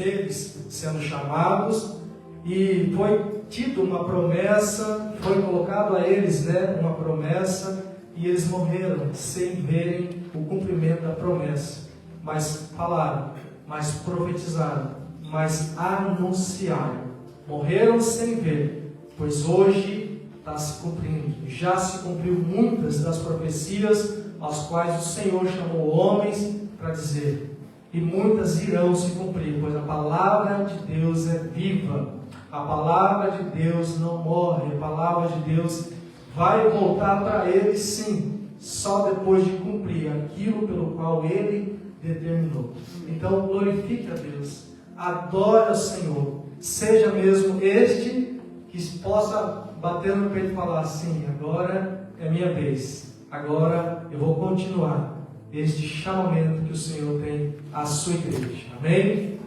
deles sendo chamados, e foi tido uma promessa, foi colocado a eles, uma promessa, e eles morreram sem verem o cumprimento da promessa. Mas falaram, mas profetizaram, mas anunciaram. Morreram sem ver, pois hoje está se cumprindo. Já se cumpriu muitas das profecias às quais o Senhor chamou homens para dizer. E muitas irão se cumprir, pois a palavra de Deus é viva. A palavra de Deus não morre. A palavra de Deus vai voltar para ele, sim, só depois de cumprir aquilo pelo qual ele determinou. Então glorifique a Deus, adore o Senhor, seja mesmo este que possa bater no peito e falar assim: agora é minha vez, agora eu vou continuar este chamamento que o Senhor tem à sua igreja. Amém?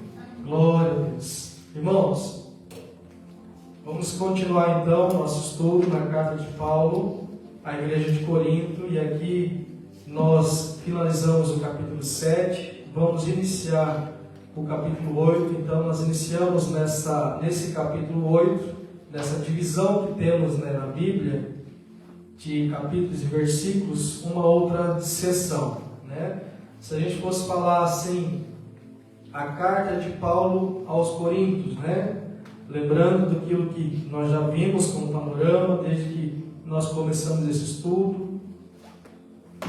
Glória a Deus. Irmãos, vamos continuar então nosso estudo na carta de Paulo à igreja de Corinto, e aqui nós finalizamos o capítulo 7, vamos iniciar o capítulo 8, então nós iniciamos nesse capítulo 8, nessa divisão que temos na Bíblia, de capítulos e versículos, uma outra seção. Se a gente fosse falar assim, a carta de Paulo aos Coríntios, lembrando daquilo que nós já vimos como panorama, desde que nós começamos esse estudo,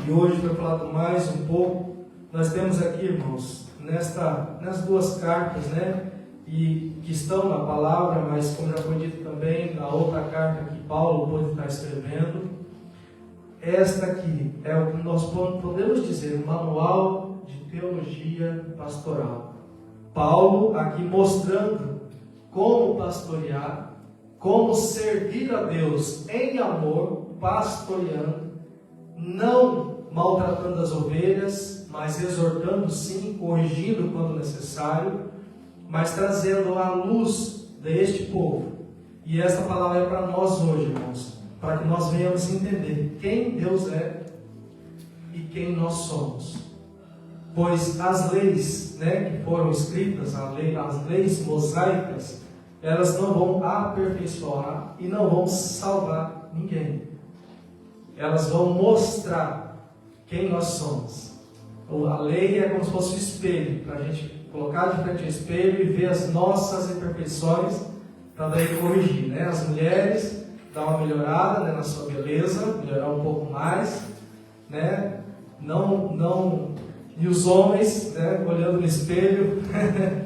e hoje foi falado mais um pouco. Nós temos aqui, irmãos, nas duas cartas, e que estão na palavra, mas como já foi dito também, na outra carta que Paulo pôde estar escrevendo, esta aqui é o que nós podemos dizer, um manual de teologia pastoral. Paulo aqui mostrando como pastorear, como servir a Deus em amor, pastoreando, não maltratando as ovelhas, mas exortando sim, corrigindo quando necessário, mas trazendo a luz deste povo. E esta palavra é para nós hoje, irmãos, para que nós venhamos entender quem Deus é e quem nós somos. Pois as leis que foram escritas, as leis mosaicas, elas não vão aperfeiçoar e não vão salvar ninguém. Elas vão mostrar quem nós somos. A lei é como se fosse um espelho, para a gente colocar de frente ao espelho e ver as nossas imperfeições, para daí corrigir. As mulheres dão uma melhorada na sua beleza, melhorar um pouco mais, e os homens olhando no espelho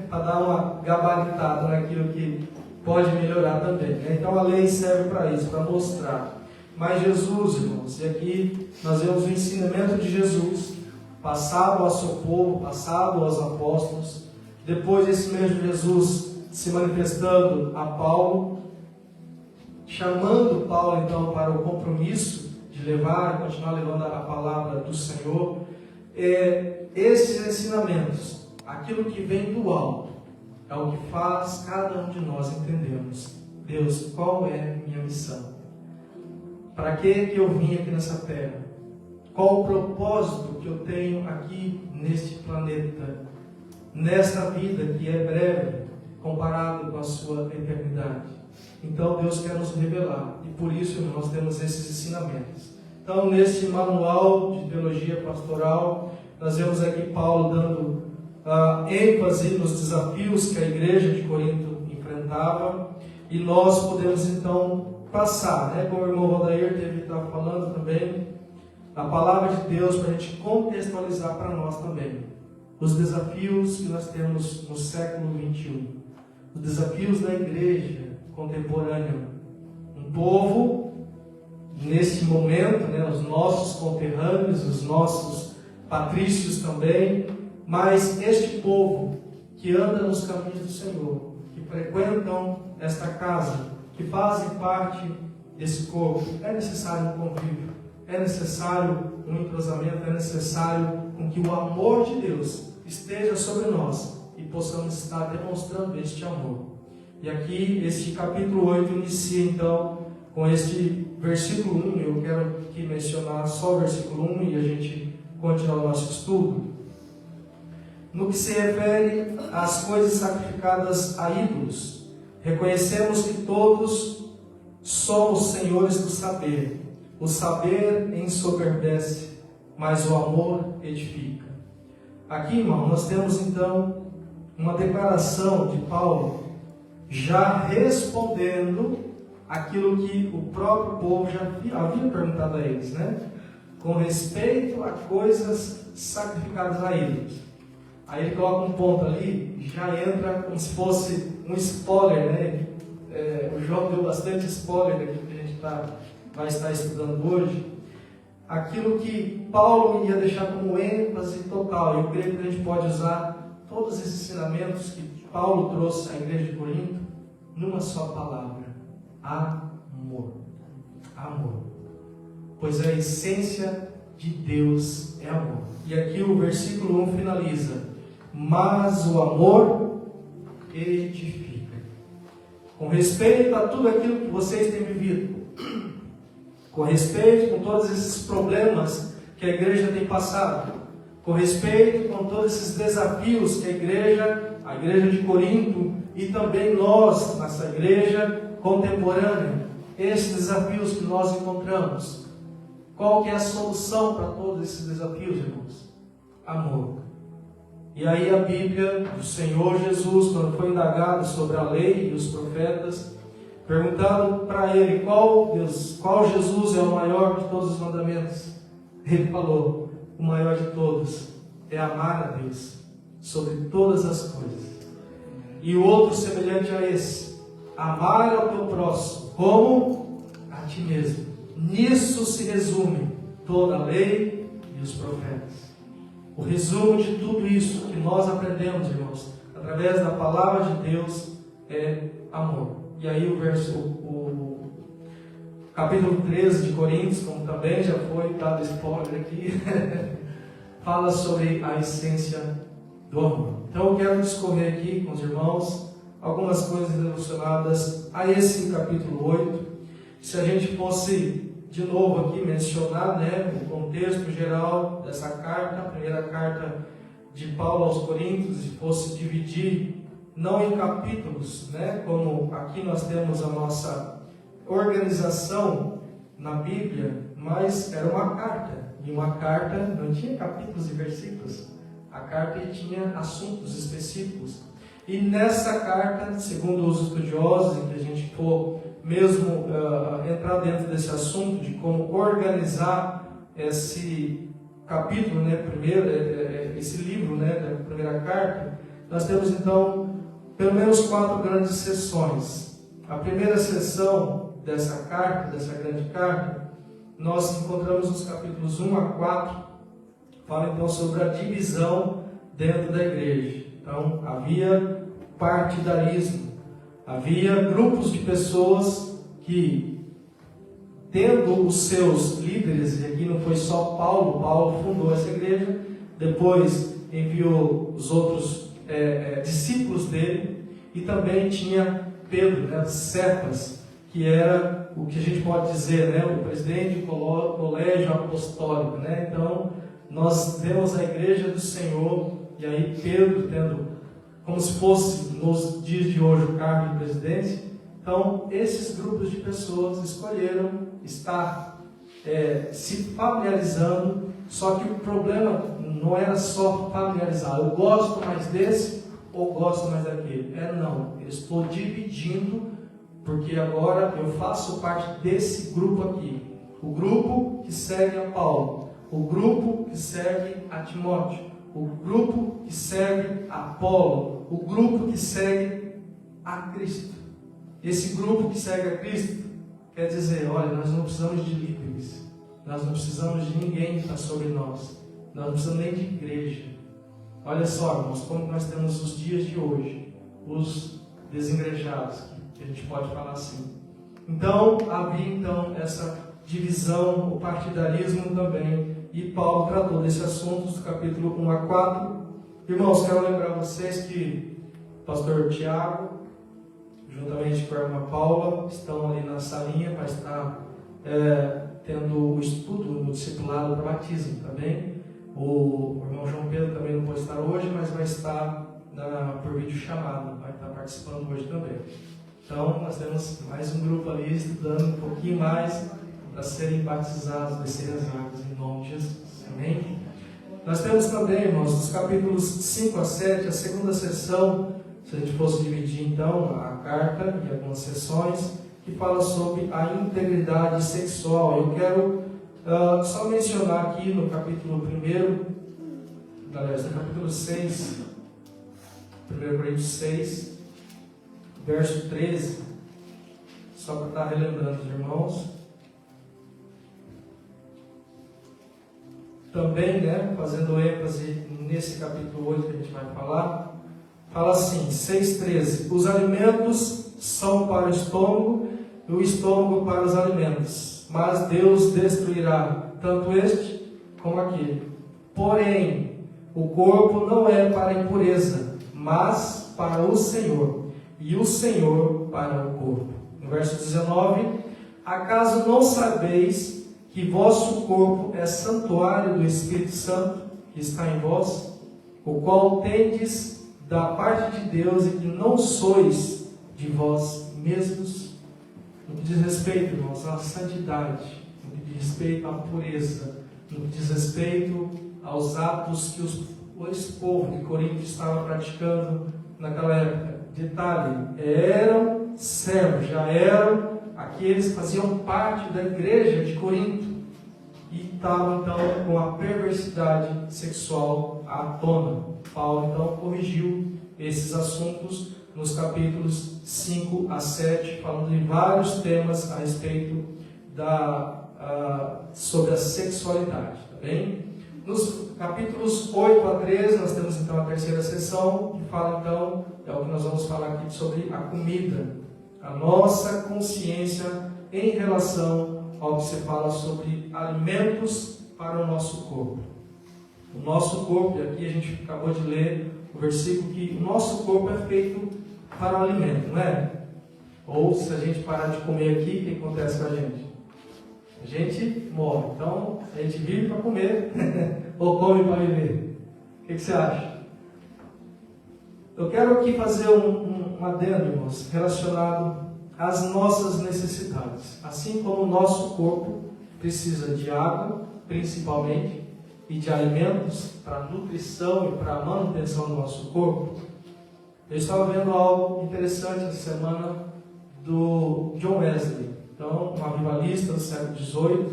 para dar uma gabaritada naquilo que pode melhorar também. Então a lei serve para isso, para mostrar. Mas Jesus, irmãos, e aqui nós vemos o ensinamento de Jesus, passado ao seu povo, passado aos apóstolos, depois esse mesmo Jesus se manifestando a Paulo, chamando Paulo então para o compromisso de levar, continuar levando a palavra do Senhor. Esses ensinamentos, aquilo que vem do alto, é o que faz cada um de nós entendermos: Deus, qual é a minha missão? Para que eu vim aqui nessa terra? Qual o propósito que eu tenho aqui neste planeta, nesta vida que é breve, comparado com a sua eternidade? Então Deus quer nos revelar, e por isso nós temos esses ensinamentos. Então, nesse manual de teologia pastoral, nós vemos aqui Paulo dando ênfase nos desafios que a igreja de Corinto enfrentava, e nós podemos então passar, como o irmão Valdair teve que estar falando também, a palavra de Deus para a gente contextualizar para nós também os desafios que nós temos no século 21, os desafios da igreja contemporânea, um povo nesse momento, os nossos conterrâneos, os nossos patrícios também, mas este povo que anda nos caminhos do Senhor, que frequentam esta casa, que fazem parte desse corpo. É necessário um convívio, é necessário um entrosamento, é necessário com que o amor de Deus esteja sobre nós e possamos estar demonstrando este amor. E aqui, este capítulo 8 inicia então com este versículo 1, eu quero aqui mencionar só o versículo 1 e a gente continuar o nosso estudo. No que se refere às coisas sacrificadas a ídolos, reconhecemos que todos somos senhores do saber. O saber ensoberbece, mas o amor edifica. Aqui, irmão, nós temos então uma declaração de Paulo já respondendo aquilo que o próprio povo já havia perguntado a eles, né? Com respeito a coisas sacrificadas a ídolos. Aí ele coloca um ponto ali, já entra como se fosse um spoiler, né? O João deu bastante spoiler daquilo que a gente vai estar estudando hoje. Aquilo que Paulo ia deixar como ênfase total. Eu creio que a gente pode usar todos esses ensinamentos que Paulo trouxe à igreja de Corinto numa só palavra: amor. Amor. Pois a essência de Deus é amor. E aqui o versículo 1 finaliza: mas o amor edifica. Com respeito a tudo aquilo que vocês têm vivido, com respeito com todos esses problemas que a igreja tem passado, com respeito com todos esses desafios que a igreja de Corinto e também nós, nossa igreja contemporânea, esses desafios que nós encontramos, qual que é a solução para todos esses desafios, irmãos? Amor. E aí a Bíblia do Senhor Jesus, quando foi indagado sobre a lei e os profetas, perguntaram para ele qual Jesus é o maior de todos os mandamentos. Ele falou: o maior de todos é amar a Deus sobre todas as coisas. E o outro semelhante a esse: amar ao teu próximo como a ti mesmo. Nisso se resume toda a lei e os profetas. O resumo de tudo isso que nós aprendemos, irmãos, através da palavra de Deus, é amor. E aí o capítulo 13 de Coríntios, como também já foi dado spoiler aqui, fala sobre a essência do amor. Então eu quero discorrer aqui com os irmãos algumas coisas relacionadas a esse capítulo 8. Se a gente fosse de novo aqui mencionar, né, o contexto geral dessa carta, a primeira carta de Paulo aos Coríntios, e fosse dividir não em capítulos, né, como aqui nós temos a nossa organização na Bíblia, mas era uma carta, e uma carta não tinha capítulos e versículos, a carta tinha assuntos específicos. E nessa carta, segundo os estudiosos, em que a gente for mesmo entrar dentro desse assunto de como organizar esse capítulo, né, esse livro, né, da primeira carta, nós temos então pelo menos 4 grandes seções. A primeira seção dessa carta, dessa grande carta, nós encontramos nos capítulos 1 a 4, fala então sobre a divisão dentro da igreja. Então havia partidarismo, havia grupos de pessoas que, tendo os seus líderes, e aqui não foi só Paulo fundou essa igreja, depois enviou os outros discípulos dele, e também tinha Pedro, né, Cefas, que era o que a gente pode dizer, né, o presidente do colégio apostólico, né? Então nós vemos a igreja do Senhor, e aí Pedro tendo como se fosse nos dias de hoje o cargo de presidente. Então esses grupos de pessoas escolheram estar se familiarizando, só que o problema não era só familiarizar, eu gosto mais desse ou gosto mais daquele. Não, eu estou dividindo, porque agora eu faço parte desse grupo aqui, o grupo que segue a Paulo, o grupo que segue a Timóteo, o grupo que segue a Apolo, o grupo que segue a Cristo. Esse grupo que segue a Cristo quer dizer: olha, nós não precisamos de líderes, nós não precisamos de ninguém que está sobre nós, nós não precisamos nem de igreja. Olha só, irmãos, como nós temos os dias de hoje, os desengrejados, que a gente pode falar assim. Então, havia então essa divisão, o partidarismo também, e Paulo tratou desse assunto do capítulo 1 a 4. Irmãos, quero lembrar vocês que o pastor Tiago, juntamente com a irmã Paula, estão ali na salinha para estar tendo o estudo no discipulado para batismo também. O irmão João Pedro também não pode estar hoje, mas vai estar por vídeo chamado, vai estar participando hoje também. Então, nós temos mais um grupo ali estudando um pouquinho mais para serem batizados, descerem as águas em nome de Jesus. Amém? Nós temos também, irmãos, dos capítulos 5 a 7, a segunda sessão, se a gente fosse dividir então a carta em algumas sessões, que fala sobre a integridade sexual. Eu quero só mencionar aqui no capítulo 1, aliás, no capítulo 6, 1 Coríntios 6, verso 13, só para estar relembrando os irmãos. Também, fazendo ênfase nesse capítulo 8 que a gente vai falar, fala assim, 6,13: os alimentos são para o estômago e o estômago para os alimentos, mas Deus destruirá tanto este como aquele. Porém, o corpo não é para a impureza, mas para o Senhor, e o Senhor para o corpo. No verso 19: acaso não sabeis que vosso corpo é santuário do Espírito Santo que está em vós, o qual tendes da parte de Deus e que não sois de vós mesmos? No que diz respeito, irmãos, à santidade, no que diz respeito à pureza, no que diz respeito aos atos que esse povo de Corinto estava praticando naquela época. Detalhe, eram servos, já eram aqueles que faziam parte da igreja de Corinto e estavam então com a perversidade sexual à tona. Paulo então corrigiu esses assuntos nos capítulos 5 a 7, falando de vários temas a respeito sobre a sexualidade, tá bem? Nos capítulos 8 a 13, nós temos então a terceira sessão, que fala então, é o que nós vamos falar aqui sobre a comida, a nossa consciência em relação ao que se fala sobre alimentos para o nosso corpo. O nosso corpo, e aqui a gente acabou de ler o versículo que o nosso corpo é feito para o alimento, não é? Ou se a gente parar de comer aqui, o que acontece com a gente? A gente morre. Então, a gente vive para comer ou come para viver. O que você acha? Eu quero aqui fazer um adendo, irmãos, relacionado às nossas necessidades. Assim como o nosso corpo precisa de água, principalmente, e de alimentos para a nutrição e para a manutenção do nosso corpo. Eu estava vendo algo interessante essa semana do John Wesley, então, um avivalista do século XVIII,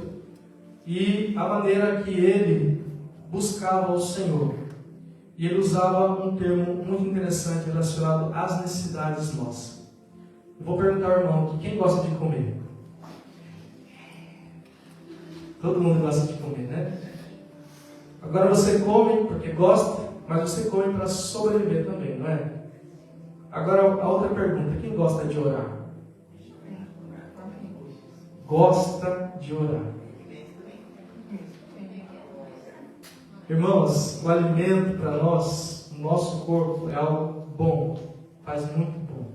e a maneira que ele buscava o Senhor. E ele usava um termo muito interessante relacionado às necessidades nossas. Eu vou perguntar ao irmão aqui, quem gosta de comer? Todo mundo gosta de comer, né? Agora você come porque gosta, mas você come para sobreviver também, não é? Agora a outra pergunta, quem gosta de orar? Gosta de orar. Irmãos, o alimento para nós, o nosso corpo é algo bom, faz muito bom.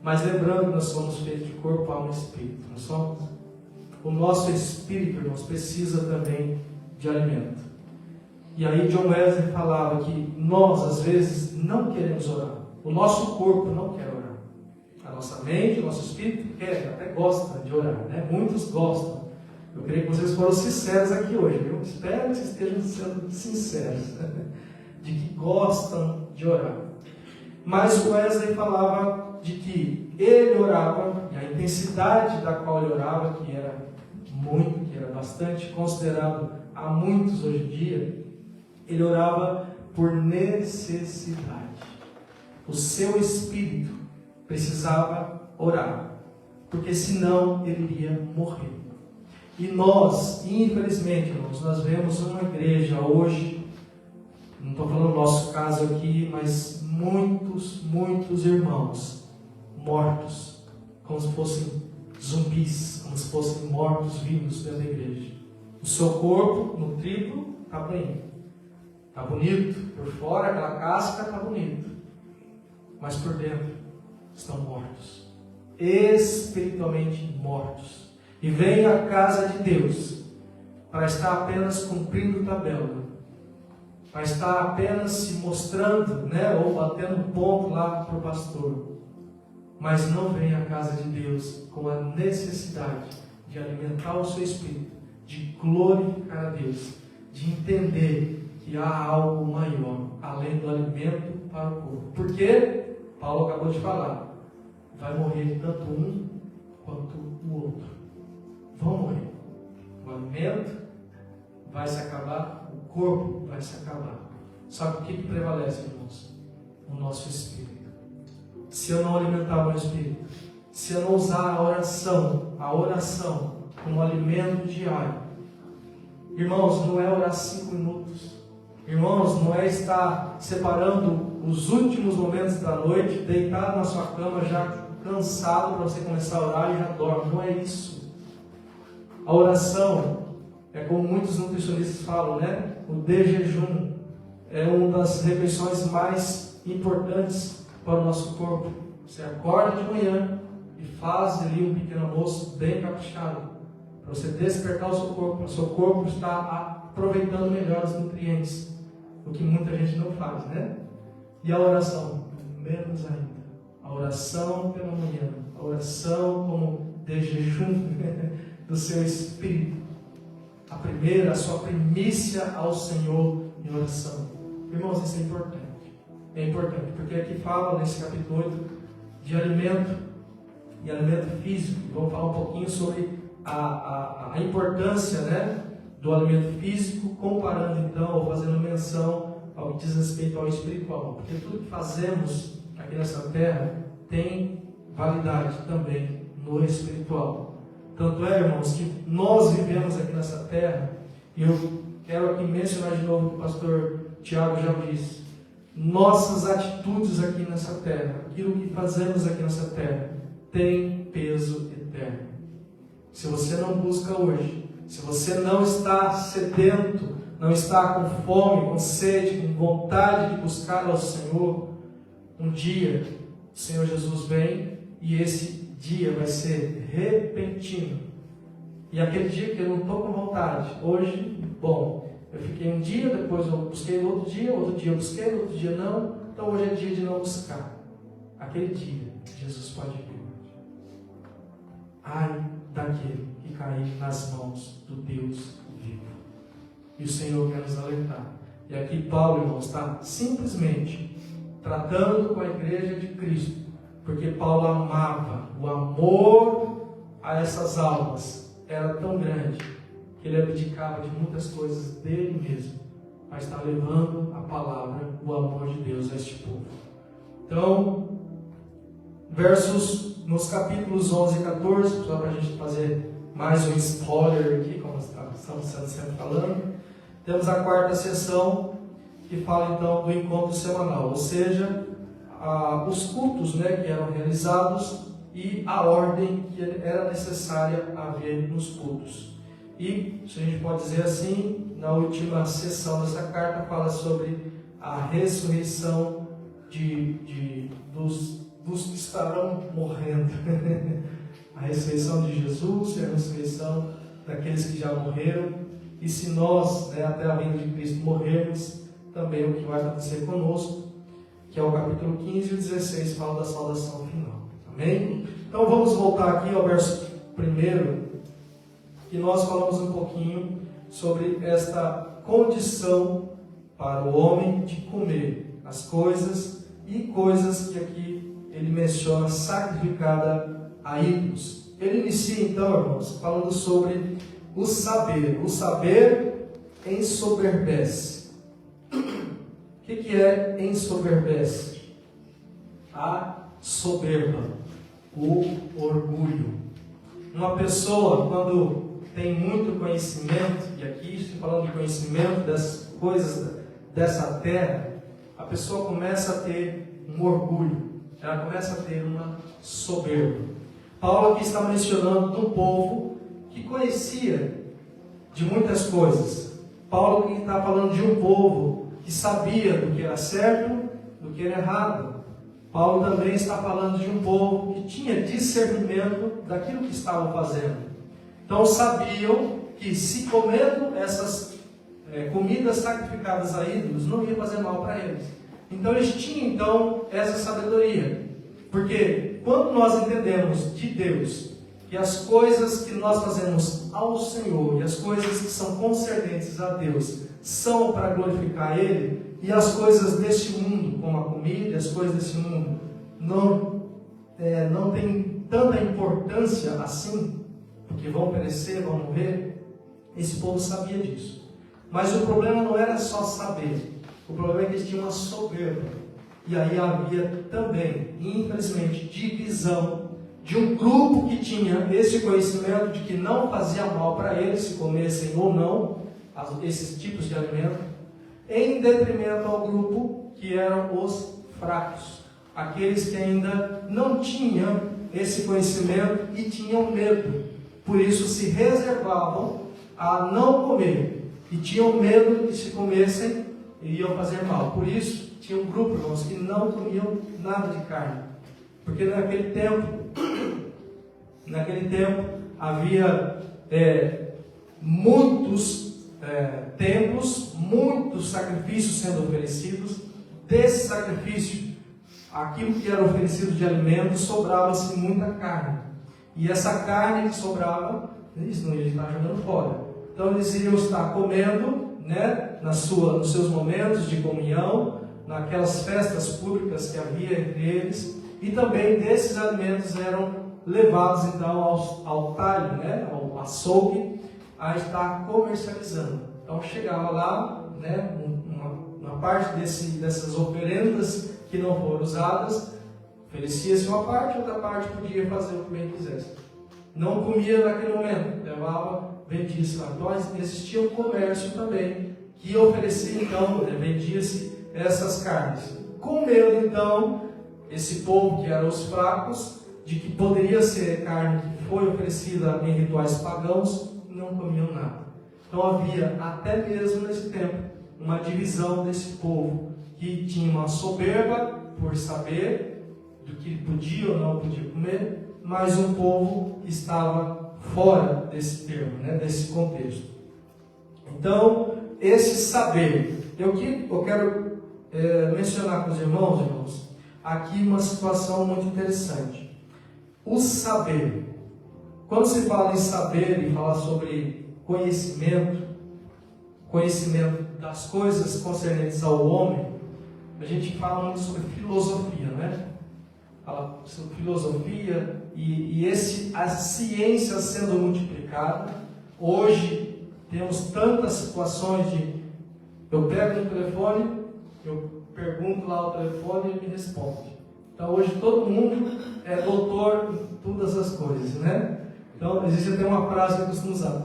Mas lembrando que nós somos feitos de corpo, alma e espírito, não somos? O nosso espírito, irmãos, precisa também de alimento. E aí John Wesley falava que nós, às vezes, não queremos orar. O nosso corpo não quer orar. A nossa mente, o nosso espírito quer, até gosta de orar, né? Muitos gostam. Eu creio que vocês foram sinceros aqui hoje, viu? Espero que vocês estejam sendo sinceros, de que gostam de orar. Mas o Wesley falava de que ele orava, e a intensidade da qual ele orava, que era bastante considerado a muitos hoje em dia, ele orava por necessidade. O seu espírito precisava orar, porque senão ele iria morrer. E nós, infelizmente, irmãos, nós vemos uma igreja hoje, não estou falando do nosso caso aqui, mas muitos irmãos mortos, como se fossem zumbis, como se fossem mortos-vivos dentro da igreja. O seu corpo, nutrido, está bem, está bonito, por fora, aquela casca está bonito, mas por dentro estão mortos, espiritualmente mortos. E vem à casa de Deus para estar apenas cumprindo tabela, vai estar apenas se mostrando, né, ou batendo ponto lá para o pastor, mas não vem à casa de Deus com a necessidade de alimentar o seu espírito, de glorificar a Deus, de entender que há algo maior, além do alimento para o corpo. Porque, Paulo acabou de falar, vai morrer tanto um quanto o outro. Vão morrer. O alimento vai se acabar, o corpo vai se acabar. Só que o que prevalece, irmãos? O nosso espírito. Se eu não alimentar o meu espírito, se eu não usar a oração como alimento diário, irmãos, não é orar 5 minutos. Irmãos, não é estar separando os últimos momentos da noite, deitado na sua cama já cansado para você começar a orar e já dorme. Não é isso. A oração é como muitos nutricionistas falam, né? O de jejum é uma das refeições mais importantes para o nosso corpo. Você acorda de manhã e faz ali um pequeno almoço bem caprichado, para você despertar o seu corpo, para o seu corpo estar aproveitando melhor os nutrientes, o que muita gente não faz, né? E a oração, menos ainda. A oração pela manhã, a oração como de jejum do seu espírito. A sua primícia ao Senhor em oração. Irmãos, isso é importante. É importante, porque aqui fala nesse capítulo 8 de alimento e alimento físico. Vamos falar um pouquinho sobre a importância, né, do alimento físico, comparando então, ou fazendo menção ao que diz respeito ao espiritual. Porque tudo que fazemos aqui nessa terra tem validade também no espiritual. Tanto é, irmãos, que nós vivemos aqui nessa terra, e eu quero aqui mencionar de novo o que o pastor Tiago já disse. Nossas atitudes aqui nessa terra, aquilo que fazemos aqui nessa terra, tem peso eterno. Se você não busca hoje, se você não está sedento, não está com fome, com sede, com vontade de buscar ao Senhor, um dia o Senhor Jesus vem e esse dia vai ser repentino. E aquele dia que eu não estou com vontade, hoje, bom, eu fiquei um dia, depois eu busquei no outro dia eu busquei, no outro dia não, então hoje é dia de não buscar. Aquele dia, Jesus pode vir. Ai daquele que cair nas mãos do Deus vivo. E o Senhor quer nos alertar. E aqui Paulo, irmãos, está simplesmente tratando com a igreja de Cristo, porque Paulo amava, o amor a essas almas era tão grande que ele abdicava de muitas coisas dele mesmo, mas está levando a palavra, o amor de Deus a este povo. Então, versos nos capítulos 11 e 14, só para a gente fazer mais um spoiler aqui, como estamos sempre falando, temos a quarta sessão, que fala então do encontro semanal, ou seja, os cultos, né, que eram realizados e a ordem que era necessária haver nos cultos. E, se a gente pode dizer assim, na última sessão dessa carta fala sobre a ressurreição dos que estarão morrendo. A ressurreição de Jesus e a ressurreição daqueles que já morreram. E se nós, né, até a vinda de Cristo, morrermos, também o que vai acontecer conosco, que é o capítulo 15 e o 16, fala da saudação final. Amém? Então vamos voltar aqui ao verso 1, que nós falamos um pouquinho sobre esta condição para o homem de comer as coisas e coisas que aqui ele menciona sacrificada a ídolos. Ele inicia então, irmãos, falando sobre o saber. O saber ensoberbece. O que é ensoberbece? A soberba, o orgulho. Uma pessoa, quando tem muito conhecimento, e aqui estou falando de conhecimento das coisas dessa terra, a pessoa começa a ter um orgulho, ela começa a ter uma soberba. Paulo aqui está mencionando um povo que conhecia de muitas coisas. Paulo aqui está falando de um povo que sabia do que era certo, do que era errado. Paulo também está falando de um povo que tinha discernimento daquilo que estavam fazendo. Então sabiam que se comendo essas comidas sacrificadas a ídolos não ia fazer mal para eles. Então eles tinham então essa sabedoria. Porque quando nós entendemos de Deus que as coisas que nós fazemos ao Senhor e as coisas que são concernentes a Deus são para glorificar Ele, e as coisas deste mundo, como a comida e as coisas deste mundo, não tem tanta importância assim, porque vão perecer, vão morrer, esse povo sabia disso. Mas o problema não era só saber, o problema é que eles tinham uma soberba. E aí havia também, infelizmente, divisão de um grupo que tinha esse conhecimento de que não fazia mal para eles se comessem ou não esses tipos de alimento, em detrimento ao grupo que eram os fracos, aqueles que ainda não tinham esse conhecimento e tinham medo, por isso se reservavam a não comer, e tinham medo de se comessem e iam fazer mal. Por isso tinha um grupo, irmãos, que não comiam nada de carne, porque naquele tempo havia muitos templos, muitos sacrifícios sendo oferecidos. Desse sacrifício, aquilo que era oferecido de alimento, sobrava-se muita carne, e essa carne que sobrava, eles não iam estar jogando fora. Então eles iriam estar comendo, nos seus momentos de comunhão, naquelas festas públicas que havia entre eles, e também desses alimentos eram levados então ao talho, ao açougue, a estar comercializando. Então chegava lá, uma parte dessas oferendas que não foram usadas, oferecia-se uma parte, outra parte podia fazer o que bem quisesse. Não comia naquele momento, levava, vendia-se lá. Então existia um comércio também que oferecia então, vendia-se essas carnes. Com medo então, esse povo que eram os fracos, de que poderia ser carne que foi oferecida em rituais pagãos, não comiam nada. Então havia, até mesmo nesse tempo, uma divisão desse povo, que tinha uma soberba por saber do que podia ou não podia comer, mas um povo que estava fora desse termo, desse contexto. Então, esse saber, eu quero mencionar com os irmãos, aqui uma situação muito interessante. O saber. Quando se fala em saber e fala sobre conhecimento das coisas concernentes ao homem, a gente fala muito sobre filosofia, Fala sobre filosofia e a ciência sendo multiplicada. Hoje temos tantas situações de eu pego no telefone, eu pergunto lá ao telefone e ele me responde. Então hoje todo mundo é doutor em todas as coisas, Então existe até uma frase que eu costumo usar,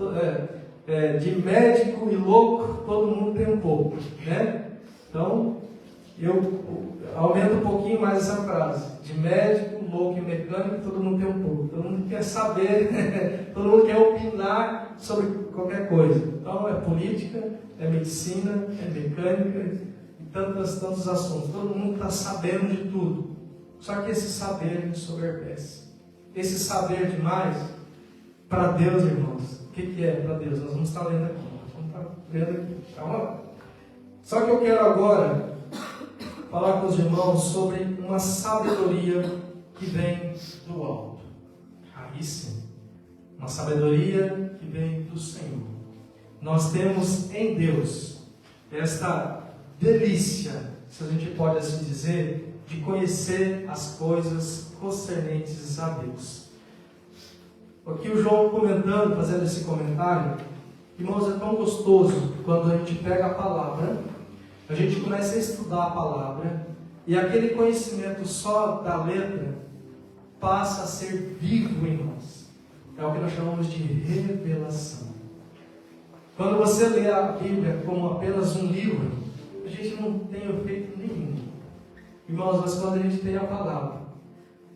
de médico e louco todo mundo tem um pouco, Então eu aumento um pouquinho mais essa frase, de médico, louco e mecânico todo mundo tem um pouco, todo mundo quer saber, todo mundo quer opinar sobre qualquer coisa. Então é política, é medicina, é mecânica e tantos assuntos, todo mundo está sabendo de tudo. Só que esse saber nos soberbece. Esse saber demais, para Deus, irmãos, o que é para Deus? Nós vamos estar lendo aqui. Calma lá. Só que eu quero agora falar com os irmãos sobre uma sabedoria que vem do alto. Aí sim, uma sabedoria que vem do Senhor. Nós temos em Deus esta delícia, se a gente pode assim dizer, de conhecer as coisas concernentes a Deus. Aqui o João comentando, fazendo esse comentário, irmãos, é tão gostoso quando a gente pega a palavra, a gente começa a estudar a palavra, e aquele conhecimento só da letra passa a ser vivo em nós. É o que nós chamamos de revelação. Quando você lê a Bíblia como apenas um livro, a gente não tem efeito nenhum. Irmãos, mas quando a gente tem a palavra,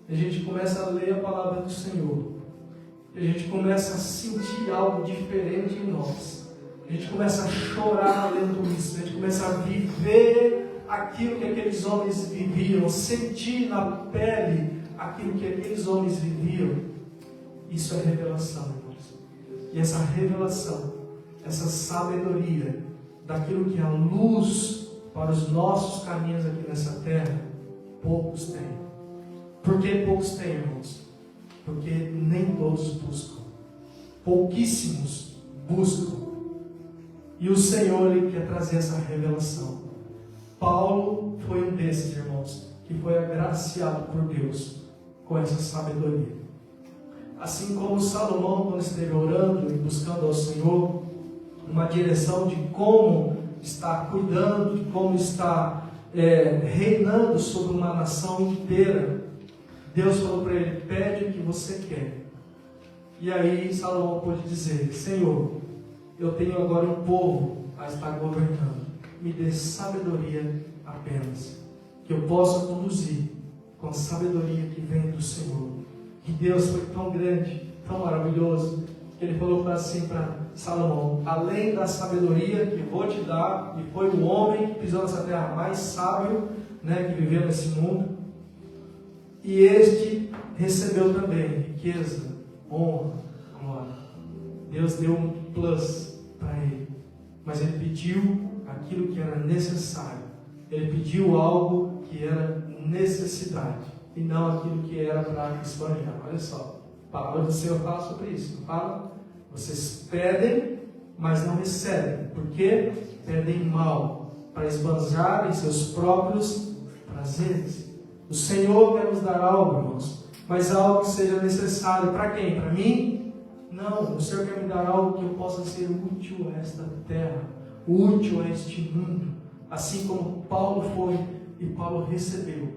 a gente começa a ler a palavra do Senhor, a gente começa a sentir algo diferente em nós, a gente começa a chorar lendo isso, a gente começa a viver aquilo que aqueles homens viviam, sentir na pele aquilo que aqueles homens viviam. Isso é revelação, irmãos. E essa revelação, essa sabedoria, daquilo que é a luz para os nossos caminhos aqui nessa terra, poucos têm. Por que poucos têm, irmãos? Porque nem todos buscam. Pouquíssimos buscam. E o Senhor, Ele quer trazer essa revelação. Paulo foi um desses, irmãos, que foi agraciado por Deus com essa sabedoria. Assim como Salomão, quando esteve orando e buscando ao Senhor uma direção de como está cuidando, de como está reinando sobre uma nação inteira, Deus falou para ele: pede o que você quer. E aí Salomão pôde dizer: Senhor, eu tenho agora um povo a estar governando, me dê sabedoria apenas, que eu possa conduzir com a sabedoria que vem do Senhor. E Deus foi tão grande, tão maravilhoso, que Ele falou assim para Salomão: além da sabedoria que vou te dar, e foi o homem que pisou nessa terra mais sábio, que viveu nesse mundo, e este recebeu também riqueza, honra, glória. Deus deu um plus para ele, mas ele pediu aquilo que era necessário. Ele pediu algo que era necessidade, e não aquilo que era para esbanjar. Olha só, a palavra do Senhor fala sobre isso. Não fala? Vocês pedem, mas não recebem. Por quê? Pedem mal, para esbanjar em seus próprios prazeres. O Senhor quer nos dar algo, irmãos, mas algo que seja necessário. Para quem? Para mim? Não, o Senhor quer me dar algo que eu possa ser útil a esta terra, útil a este mundo, assim como Paulo foi e Paulo recebeu.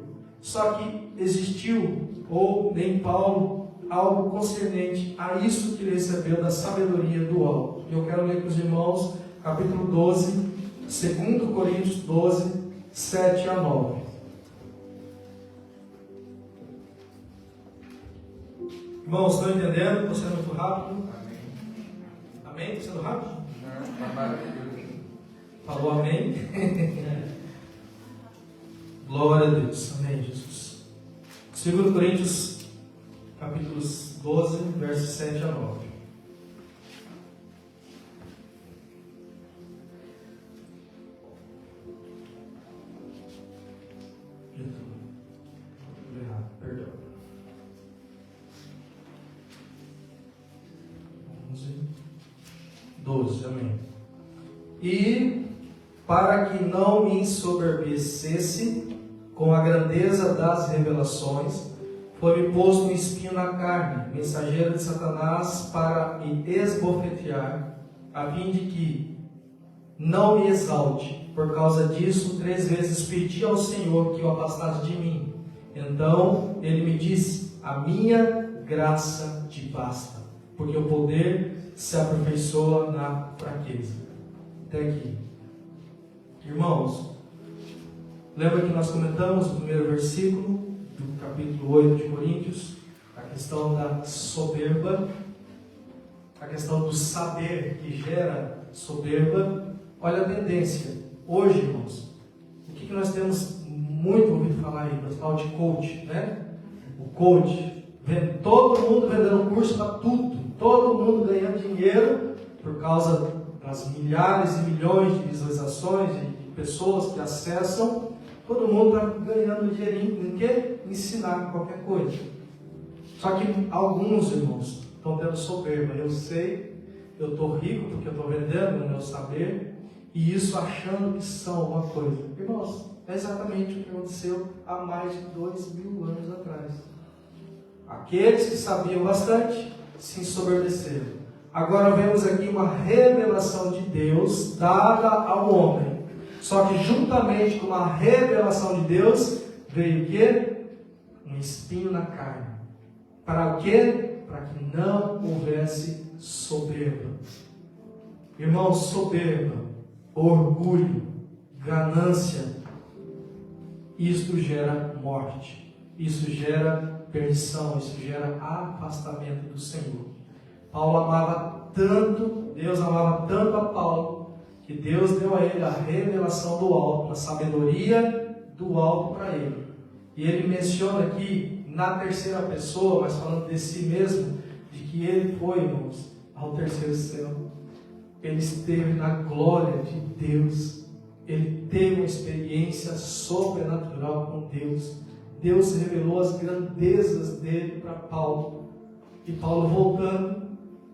Só que existiu, ou em Paulo, algo concernente a isso que ele recebeu da sabedoria do alto. Eu quero ler com os irmãos, capítulo 12, 2 Coríntios 12, 7 a 9. Irmãos, estão entendendo? Estou sendo muito rápido? Amém. Amém? Estou sendo rápido? Falou amém? Glória a Deus. Amém, Jesus. 2 Coríntios, capítulos 12, versos 7 a 9. Perdão. 12, amém. E para que não me ensoberbecesse com a grandeza das revelações, foi-me posto um espinho na carne, mensageiro de Satanás, para me esbofetear, a fim de que não me exalte. Por causa disso, 3 vezes pedi ao Senhor que o afastasse de mim. Então ele me disse: a minha graça te basta, porque o poder se aperfeiçoa na fraqueza. Até aqui. Irmãos, lembra que nós comentamos no primeiro versículo do capítulo 8 de Coríntios, a questão da soberba, a questão do saber que gera soberba. Olha a tendência. Hoje, irmãos, o que nós temos muito ouvido falar aí? Nós falamos de coach, né? O coach, todo mundo vendendo curso para tudo, todo mundo ganhando dinheiro por causa das milhares e milhões de visualizações, de pessoas que acessam. Todo mundo está ganhando dinheirinho em quê? Ensinar qualquer coisa. Só que alguns, irmãos, estão tendo soberba. Eu sei, eu estou rico porque eu estou vendendo o meu saber, e isso achando que são alguma coisa. Irmãos, é exatamente o que aconteceu há mais de 2000 anos atrás. Aqueles que sabiam bastante se ensoberbeceram. Agora vemos aqui uma revelação de Deus dada ao homem. Só que juntamente com a revelação de Deus veio o quê? Um espinho na carne. Para o quê? Para que não houvesse soberba. Irmãos, soberba, orgulho, ganância, isto gera morte. Isso gera perdição, isso gera afastamento do Senhor. Paulo amava tanto, Deus amava tanto a Paulo, que Deus deu a ele a revelação do alto, a sabedoria do alto para ele. E ele menciona aqui, na terceira pessoa, mas falando de si mesmo, de que ele foi, irmãos, ao terceiro céu. ele esteve na glória de Deus. Ele teve uma experiência sobrenatural com Deus. Deus revelou as grandezas dele para Paulo. E Paulo voltando,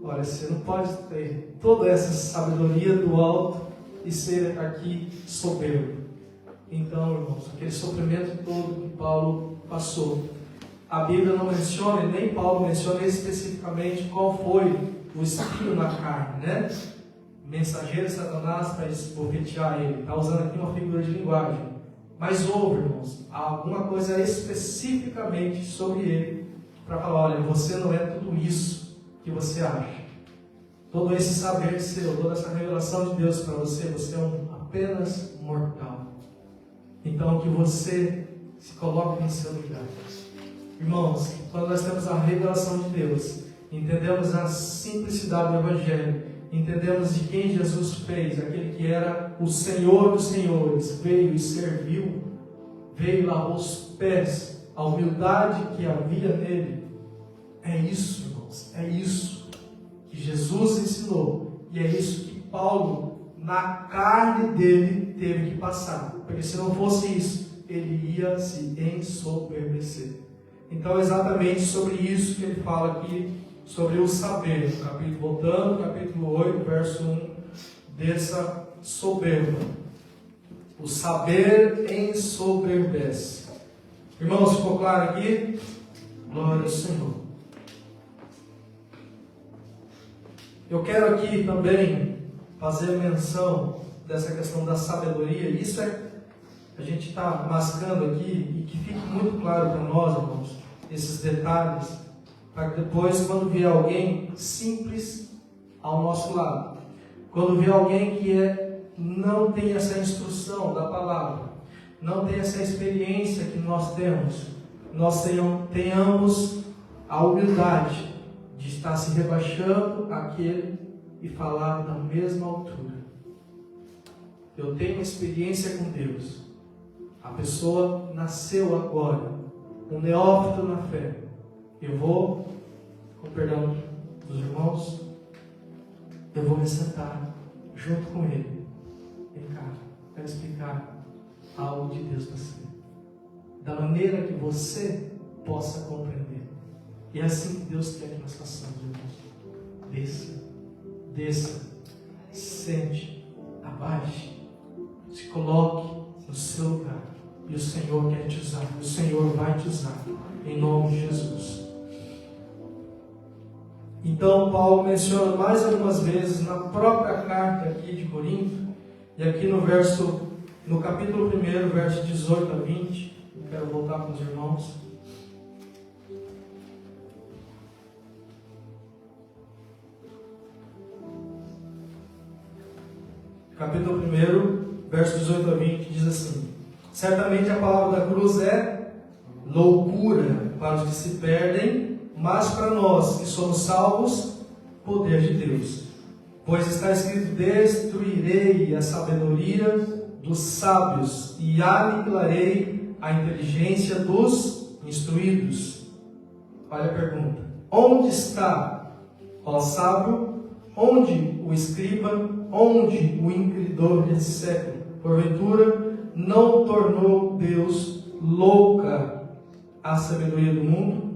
olha, você não pode ter toda essa sabedoria do alto e ser aqui soberbo. Então, irmãos, aquele sofrimento todo que Paulo passou, a Bíblia não menciona, e nem Paulo menciona especificamente qual foi o espinho na carne, né? Mensageiro de Satanás para esbofetear ele. Está usando aqui uma figura de linguagem. Mas houve, irmãos, alguma coisa especificamente sobre ele para falar, olha, você não é tudo isso que você acha. Todo esse saber seu, toda essa revelação de Deus para você, você é apenas mortal. Então que você se coloque em seu lugar. Irmãos, quando nós temos a revelação de Deus, entendemos a simplicidade do Evangelho, entendemos de quem Jesus fez, aquele que era o Senhor dos Senhores, veio e serviu, veio lavar os pés, a humildade que havia nele. É isso, irmãos, é isso que Jesus ensinou, e é isso que Paulo, na carne dele, teve que passar, porque se não fosse isso, ele ia se ensoberbecer. Então é exatamente sobre isso que ele fala aqui, sobre o saber, voltando, capítulo 8, verso 1, dessa soberba. O saber ensoberbece. Irmãos, ficou claro aqui? Glória ao Senhor. Eu quero aqui também fazer menção dessa questão da sabedoria. Isso a gente está mascando aqui, e que fique muito claro para nós, irmãos, esses detalhes, para que depois, quando vier alguém simples ao nosso lado, quando vier alguém que não tem essa instrução da palavra, não tem essa experiência que nós temos, nós tenhamos a humildade de estar se rebaixando àquele e falar da mesma altura. Eu tenho experiência com Deus. A pessoa nasceu agora, um neófito na fé. Eu vou, com perdão dos irmãos, eu vou me sentar junto com ele. Vem cá, quero explicar algo de Deus para você, da maneira que você possa compreender. E é assim que Deus quer que nós façamos, irmãos. Desça, sente, abaixe, se coloque no seu lugar. E o Senhor quer te usar, o Senhor vai te usar, em nome de Jesus. Então, Paulo menciona mais algumas vezes na própria carta aqui de Corinto, e aqui no capítulo 1, verso 18 a 20, eu quero voltar com os irmãos. Capítulo 1, verso 18 a 20, diz assim: certamente a palavra da cruz é loucura para os que se perdem, mas para nós que somos salvos, poder de Deus. Pois está escrito: destruirei a sabedoria dos sábios e aniquilarei a inteligência dos instruídos. Olha a pergunta: onde está, ó sábio? Onde o escriba? Onde o inquiridor desse século? Porventura não tornou Deus louca a sabedoria do mundo?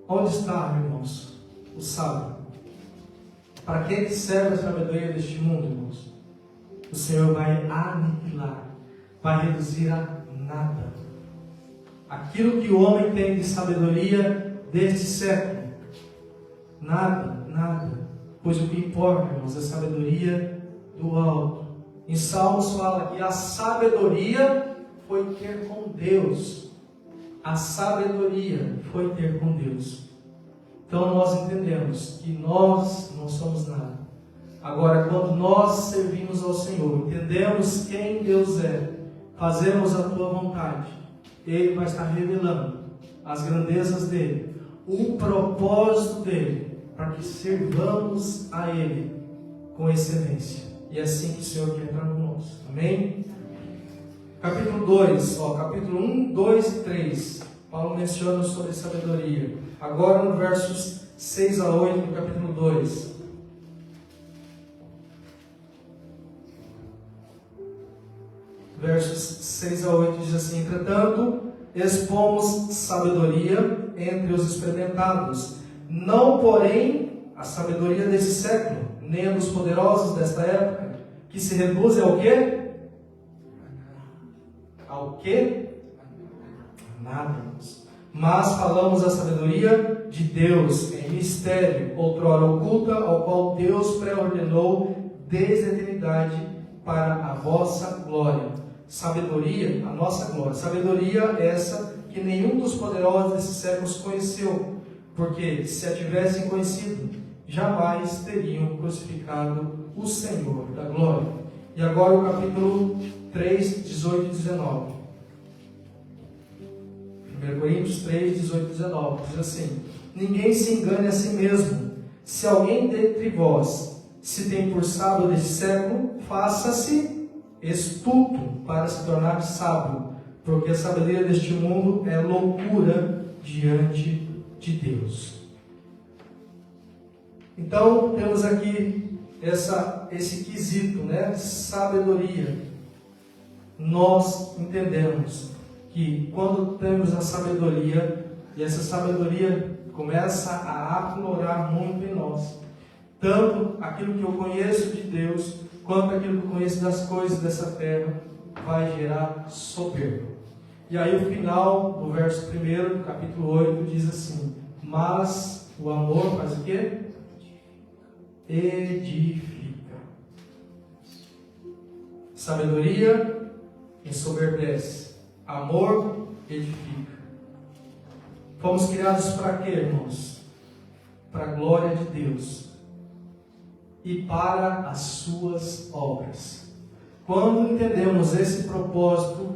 Onde está, irmãos, o sábio? Para que serve a sabedoria deste mundo, irmãos? O Senhor vai aniquilar, vai reduzir a nada aquilo que o homem tem de sabedoria deste século. Nada. Pois o que importa, irmãos, é a sabedoria do alto. Em Salmos fala que a sabedoria foi ter com Deus. A sabedoria foi ter com Deus. Então nós entendemos que nós não somos nada. Agora, quando nós servimos ao Senhor, entendemos quem Deus é, fazemos a tua vontade, Ele vai estar revelando as grandezas dEle, o propósito dEle, para que servamos a Ele com excelência. E é assim que o Senhor quer para nós. Amém? Capítulo 2, capítulo 1, 2 e 3. Paulo menciona sobre sabedoria. Agora no versos 6 a 8 do capítulo 2. versos 6 a 8 diz assim: entretanto, expomos sabedoria entre os experimentados, não porém a sabedoria desse século, nem a dos poderosos desta época, que se reduzem ao quê? Ao quê? Nada, irmãos. Mas falamos a sabedoria de Deus em mistério, outrora oculta, ao qual Deus pré-ordenou desde a eternidade para a vossa glória. Sabedoria, a nossa glória. Sabedoria essa que nenhum dos poderosos desses séculos conheceu, porque se a tivessem conhecido, jamais teriam crucificado o Senhor da glória. E agora o capítulo 3, 18 e 19. 1 Coríntios 3, 18 e 19. Diz assim: ninguém se engane a si mesmo. Se alguém dentre vós se tem por sábio deste século, faça-se estulto para se tornar sábio, porque a sabedoria deste mundo é loucura diante de Deus. Então, temos aqui esse quesito, né? Sabedoria. Nós entendemos que quando temos a sabedoria, e essa sabedoria começa a aflorar muito em nós, tanto aquilo que eu conheço de Deus, quanto aquilo que eu conheço das coisas dessa terra, vai gerar soberba. E aí o final do verso 1, do capítulo 8, diz assim: mas o amor faz o quê? Edifica. Sabedoria ensoberbece. Amor edifica. Fomos criados para quê, irmãos? Para a glória de Deus e para as suas obras. Quando entendemos esse propósito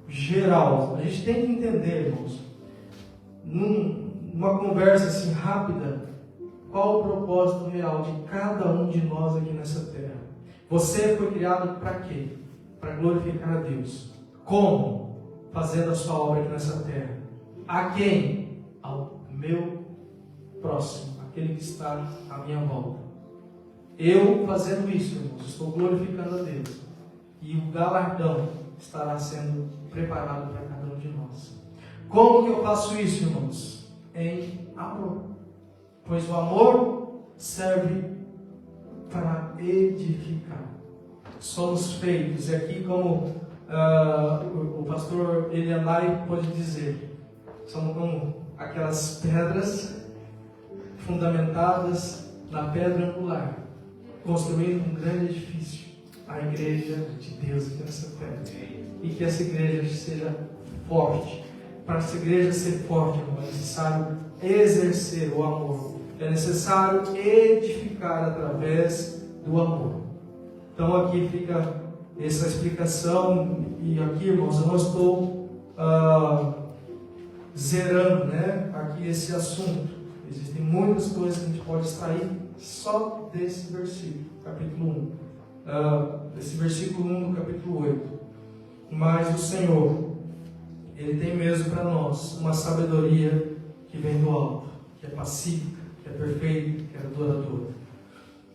geral, a gente tem que entender, irmãos, numa conversa assim rápida, qual o propósito real de cada um de nós aqui nessa terra. Você foi criado para quê? Para glorificar a Deus. Como? Fazendo a sua obra aqui nessa terra. A quem? Ao meu próximo, aquele que está à minha volta. Eu fazendo isso, irmãos, estou glorificando a Deus. E o galardão estará sendo preparado para cada um de nós. Como que eu faço isso, irmãos? Em amor. Pois o amor serve para edificar. Somos feitos, e aqui como o pastor Elianai pode dizer, somos como aquelas pedras fundamentadas na pedra angular, construindo um grande edifício, a igreja de Deus aqui nessa terra. E que essa igreja seja forte. Para essa igreja ser forte, irmão, é necessário exercer o amor. É necessário edificar através do amor. Então aqui fica essa explicação. E aqui, irmãos, eu não estou zerando, né, aqui esse assunto. Existem muitas coisas que a gente pode extrair só desse versículo, capítulo 1. Desse versículo 1 do capítulo 8. Mas o Senhor, Ele tem mesmo para nós uma sabedoria que vem do alto, que é pacífica, que é perfeita, que é duradoura.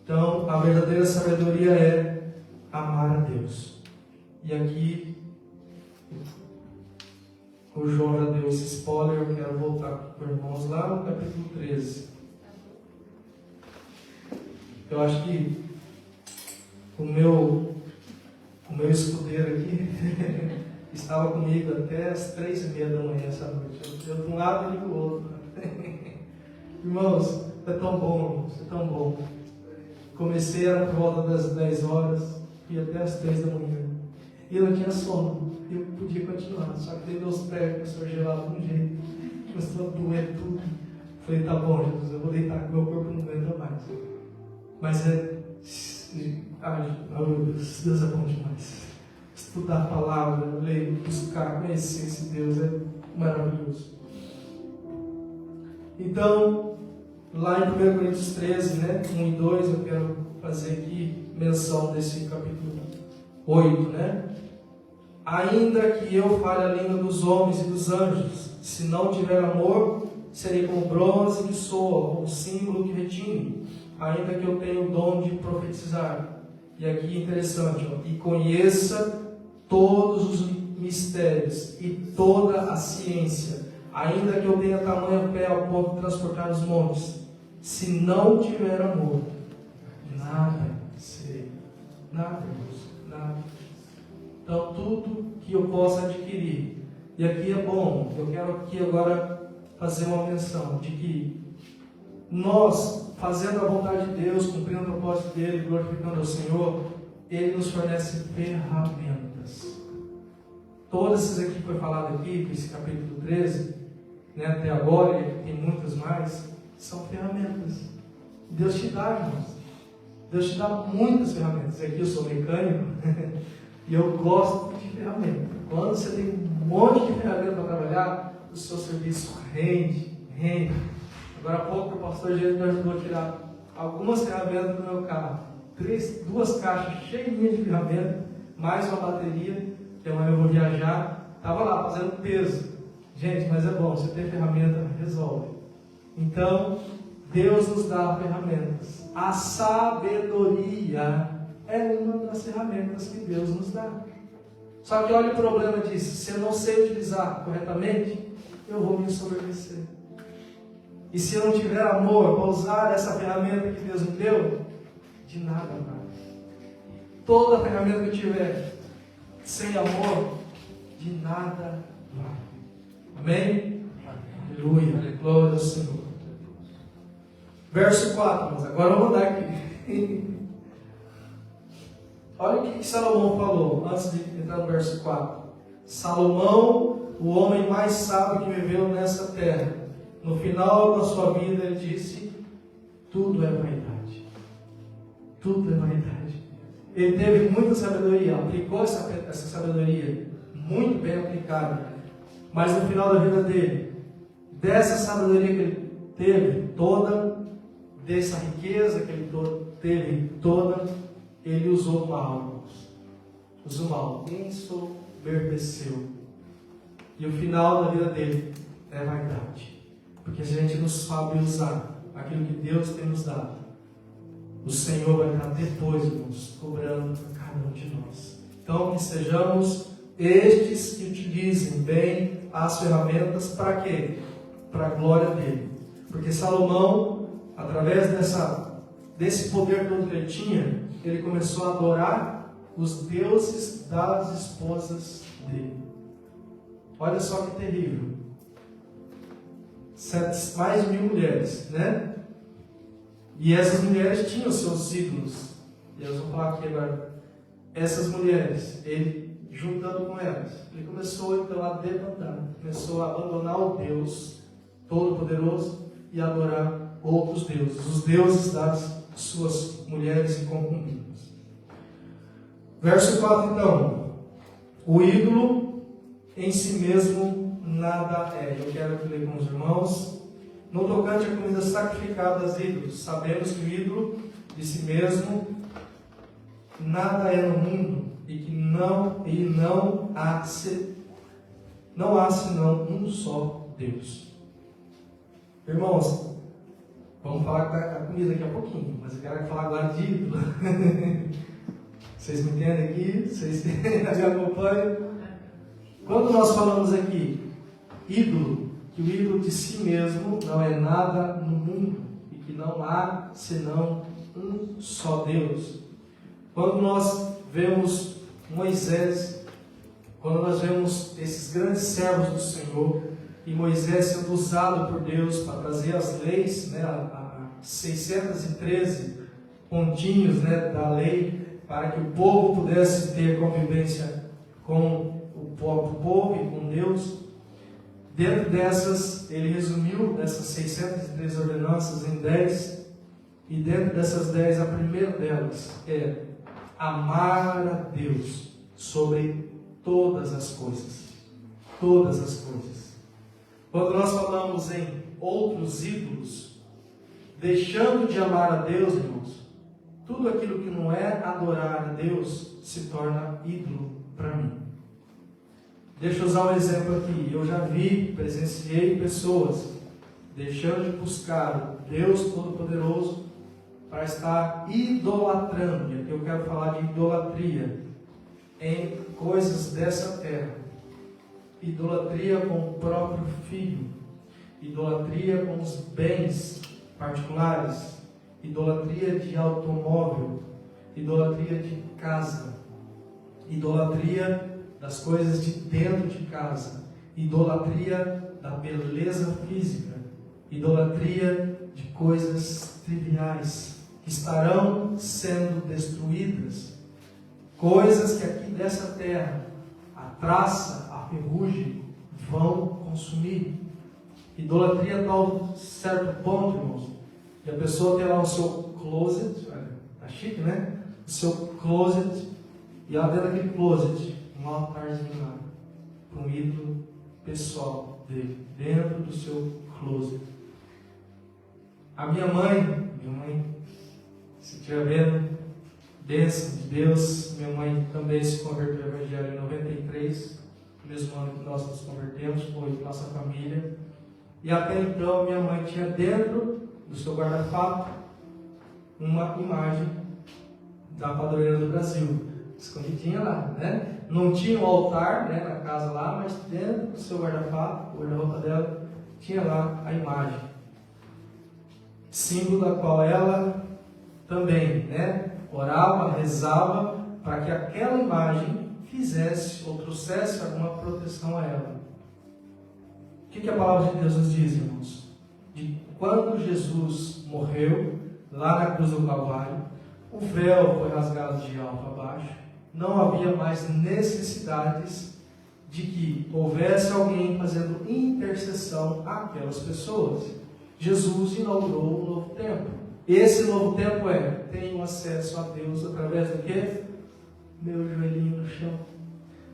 Então, a verdadeira sabedoria é amar a Deus. E aqui, o João já deu esse spoiler, eu quero voltar para os irmãos lá no capítulo 13. Eu acho que o meu escudeiro aqui estava comigo até as 3:30 da manhã essa noite. Eu de um lado e do outro. Irmãos, é tão bom, irmãos, é tão bom. Comecei era por volta das 10 horas e até as 3 da manhã. E eu não tinha sono. E eu podia continuar. Só que teve meus pés, começou a gelar de um jeito. Começou a doer tudo. Falei, tá bom, Jesus, eu vou deitar que meu corpo não aguenta mais. Mas meu Deus é bom demais. Estudar a palavra, ler, buscar, conhecer esse Deus é maravilhoso. Então, lá em 1 Coríntios 13, né, 1 e 2, eu quero fazer aqui menção desse capítulo 8, né? Ainda que eu fale a língua dos homens e dos anjos, se não tiver amor, serei como bronze que soa, ou símbolo que retine. Ainda que eu tenha o dom de profetizar. E aqui interessante, ó, e conheça todos os mistérios e toda a ciência, ainda que eu tenha tamanho pé ao ponto de transportar os montes, se não tiver amor, nada serei. Nada, irmãos, nada. Então, tudo que eu possa adquirir, e aqui é bom, eu quero aqui agora fazer uma menção de que nós, fazendo a vontade de Deus, cumprindo o propósito dele, glorificando ao Senhor, Ele nos fornece ferramentas. Todas essas aqui que foi falado aqui, esse capítulo 13, né, até agora, e tem muitas mais, são ferramentas. Deus te dá, irmãos. Deus te dá muitas ferramentas. Aqui eu sou mecânico e eu gosto de ferramentas. Quando você tem um monte de ferramentas para trabalhar, o seu serviço rende. Agora há pouco o pastor Jesus me ajudou a tirar algumas ferramentas do meu carro. Duas caixas cheias de ferramentas, mais uma bateria, que amanhã eu vou viajar. Estava lá fazendo peso. Gente, mas é bom, você ter ferramenta resolve. Então, Deus nos dá ferramentas. A sabedoria é uma das ferramentas que Deus nos dá. Só que olha o problema disso. Se eu não sei utilizar corretamente, eu vou me ensoberbecer. E se eu não tiver amor para usar essa ferramenta que Deus me deu, de nada vai. Toda ferramenta que eu tiver sem amor, de nada vai. Amém? Aleluia. Glória ao Senhor. Verso 4, mas agora eu vou mandar aqui. Olha o que Salomão falou, antes de entrar no verso 4. Salomão, o homem mais sábio que viveu nessa terra, no final da sua vida, ele disse: tudo é vaidade. Tudo é vaidade. Ele teve muita sabedoria, aplicou essa sabedoria, muito bem aplicada. Mas no final da vida dele, dessa sabedoria que ele teve toda, dessa riqueza que ele teve toda, ele usou mal. Usou mal, ensoberbeceu. E o final da vida dele é vaidade. Porque se a gente não sabe usar aquilo que Deus tem nos dado, o Senhor vai estar depois, irmãos, cobrando por cada um de nós. Então, que sejamos estes que utilizem bem as ferramentas para quê? Para a glória dele. Porque Salomão, através desse poder todo que ele tinha, ele começou a adorar os deuses das esposas dele. Olha só que terrível. Mais de 1000 mulheres, né? E essas mulheres tinham seus ídolos. E eu vou falar aqui agora. Essas mulheres, ele juntando com elas, ele começou então a debandar, começou a abandonar o Deus Todo-Poderoso e adorar outros deuses, os deuses das suas mulheres e concubinas. Verso 4 então. O ídolo em si mesmo nada é. Eu quero ler com os irmãos. No tocante à comida sacrificada aos ídolos, sabemos que o ídolo de si mesmo nada é no mundo e que não há senão um só Deus. Irmãos, vamos falar da comida daqui a pouquinho, mas eu quero falar agora de ídolo. Vocês me entendem aqui? Vocês me acompanham? Quando nós falamos aqui ídolo, que o ídolo de si mesmo não é nada no mundo e que não há senão um só Deus. Quando nós vemos Moisés, quando nós vemos esses grandes servos do Senhor e Moisés sendo usado por Deus para trazer as leis, né, a 613 pontinhos, né, da lei, para que o povo pudesse ter convivência com o próprio povo e com Deus. Dentro dessas, ele resumiu essas 603 ordenanças em 10, e dentro dessas 10, a primeira delas é amar a Deus sobre todas as coisas. Todas as coisas. Quando nós falamos em outros ídolos, deixando de amar a Deus, irmãos, tudo aquilo que não é adorar a Deus se torna ídolo para mim. Deixa eu usar um exemplo aqui. Eu já presenciei pessoas deixando de buscar o Deus Todo-Poderoso para estar idolatrando. E aqui eu quero falar de idolatria. em coisas dessa terra, idolatria com o próprio filho, idolatria com os bens particulares, idolatria de automóvel, idolatria de casa, idolatria das coisas de dentro de casa, idolatria da beleza física, idolatria de coisas triviais que estarão sendo destruídas, coisas que aqui dessa terra a traça, a ferrugem vão consumir. Idolatria a tal certo ponto, irmãos, que a pessoa tem lá o seu closet, tá chique, né? O seu closet, e lá dentro daquele closet, um altarzinho lá, com um ídolo pessoal dele, dentro do seu closet. A minha mãe, se estiver vendo, bênção de Deus, minha mãe também se converteu ao Evangelho em 93, no mesmo ano que nós nos convertemos, foi nossa família. E até então minha mãe tinha dentro do seu guarda-fato uma imagem da padroeira do Brasil, escondidinha lá, né? Não tinha um altar, né, na casa lá, mas dentro do seu guarda-fato, o guarda-roupa dela, tinha lá a imagem, símbolo da qual ela também, né, orava, rezava para que aquela imagem fizesse ou trouxesse alguma proteção a ela. O que a palavra de Deus nos diz, irmãos? De quando Jesus morreu, lá na cruz do Calvário, o véu foi rasgado de alto a baixo, não havia mais necessidades de que houvesse alguém fazendo intercessão àquelas pessoas. Jesus inaugurou um novo tempo. Esse novo tempo tenho acesso a Deus através do quê? Meu joelhinho no chão.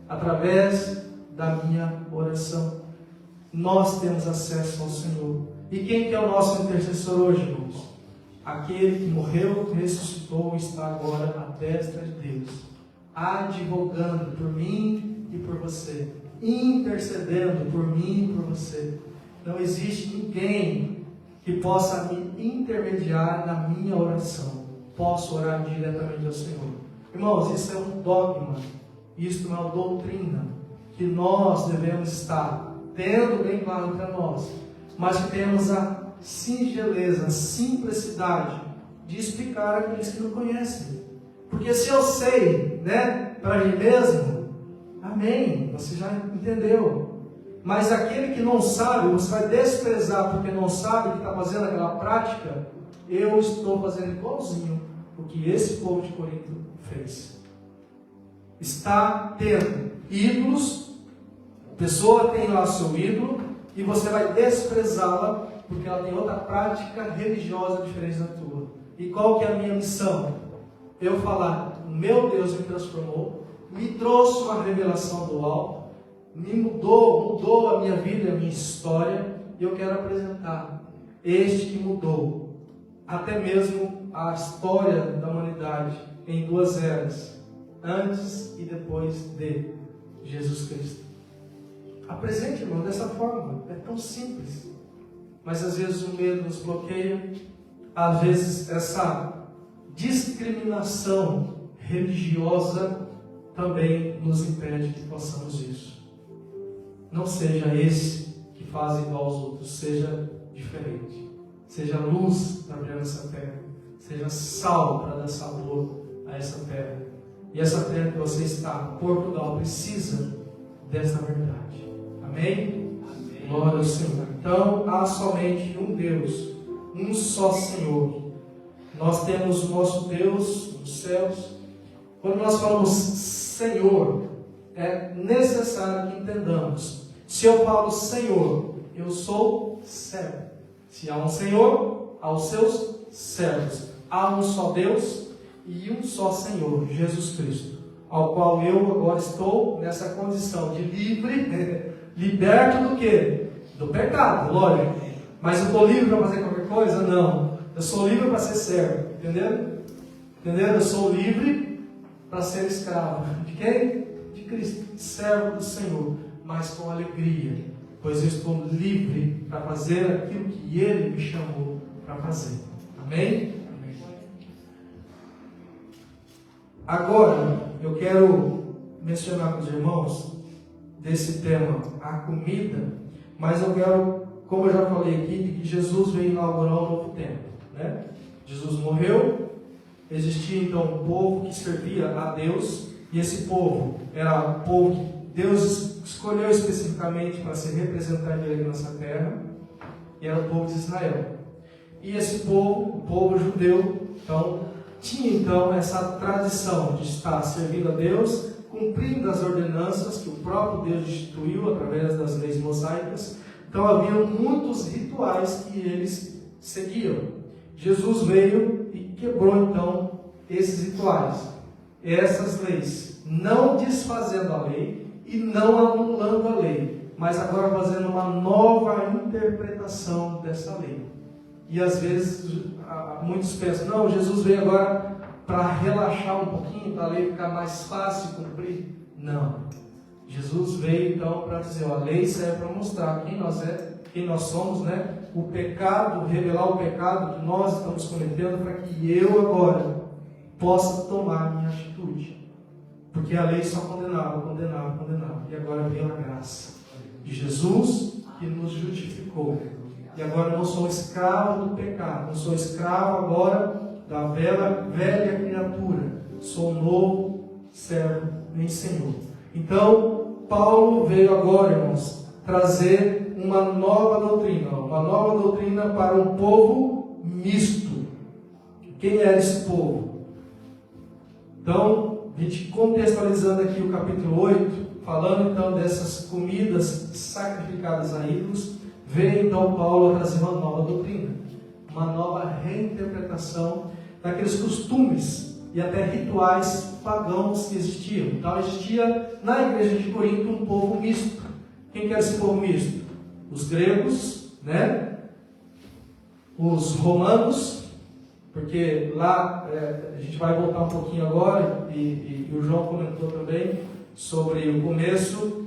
Através da minha oração. Nós temos acesso ao Senhor. E quem que é o nosso intercessor hoje, irmãos? Aquele que morreu, ressuscitou e está agora à destra de Deus, advogando por mim e por você, intercedendo por mim e por você. Não existe ninguém que possa me intermediar na minha oração. Posso orar diretamente ao Senhor. Irmãos, isso é um dogma, isso não é uma doutrina que nós devemos estar tendo bem claro para nós, mas que temos a singeleza, a simplicidade de explicar àqueles que não conhecem. Porque se eu sei, né, para mim mesmo, amém, você já entendeu. Mas aquele que não sabe, você vai desprezar porque não sabe que está fazendo aquela prática. Eu estou fazendo igualzinho o que esse povo de Corinto fez. Está tendo ídolos, a pessoa tem lá seu ídolo, e você vai desprezá-la porque ela tem outra prática religiosa diferente da tua. E qual que é a minha missão? Eu falar, meu Deus me transformou, me trouxe uma revelação do alto, me mudou a minha vida, a minha história, e eu quero apresentar este que mudou até mesmo a história da humanidade em duas eras, antes e depois de Jesus Cristo. Apresente, irmão, dessa forma, é tão simples. Mas às vezes o medo nos bloqueia, às vezes essa discriminação religiosa também nos impede que possamos isso. Não seja esse que faz igual aos outros, seja diferente. Seja luz para brilhar nessa terra, seja sal para dar sabor a essa terra. E essa terra que você está, Portugal, precisa dessa verdade. Amém? Amém. Glória ao Senhor. Então, há somente um Deus, um só Senhor. Nós temos o nosso Deus nos céus. Quando nós falamos Senhor, é necessário que entendamos. Se eu falo Senhor, eu sou servo. Se há um Senhor, há os seus servos. Há um só Deus e um só Senhor, Jesus Cristo, ao qual eu agora estou nessa condição de livre, liberto do quê? Do pecado, lógico. Mas eu estou livre para fazer qualquer coisa? Não. Eu sou livre para ser servo, entendeu? Entendeu? Eu sou livre para ser escravo. De quem? De Cristo, servo do Senhor, mas com alegria, pois eu estou livre para fazer aquilo que Ele me chamou para fazer. Amém? Amém. Agora, eu quero mencionar com os irmãos desse tema, a comida, mas eu quero, como eu já falei aqui, de que Jesus veio inaugurar um novo tempo, né? Jesus morreu, existia então um povo que servia a Deus, e esse povo era o povo que Deus escolheu especificamente para ser representante dele nessa terra, e era o povo de Israel. E esse povo, o povo judeu, então, tinha então essa tradição de estar servindo a Deus, cumprindo as ordenanças que o próprio Deus instituiu através das leis mosaicas. Então havia muitos rituais que eles seguiam. Jesus veio e quebrou então esses rituais, essas leis, não desfazendo a lei e não anulando a lei, mas agora fazendo uma nova interpretação dessa lei. E às vezes muitos pensam, não, Jesus veio agora para relaxar um pouquinho, para a lei ficar mais fácil de cumprir. Não. Jesus veio então para dizer, a lei serve para mostrar quem nós somos, né? O pecado, revelar o pecado que nós estamos cometendo, para que eu agora possa tomar a minha atitude. Porque a lei só condenava. E agora veio a graça de Jesus que nos justificou. E agora eu não sou escravo do pecado, não sou escravo agora da velha criatura. Sou um novo servo em Senhor. Então, Paulo veio agora, irmãos, trazer uma nova doutrina para um povo misto. Quem era esse povo? Então, a gente contextualizando aqui o capítulo 8, falando então dessas comidas sacrificadas a ídolos, veio então Paulo a trazer uma nova doutrina, uma nova reinterpretação daqueles costumes e até rituais pagãos que existiam. Então existia na igreja de Corinto um povo misto. Quem que era esse povo misto? Os gregos, né? Os romanos, porque lá a gente vai voltar um pouquinho agora, e o João comentou também sobre o começo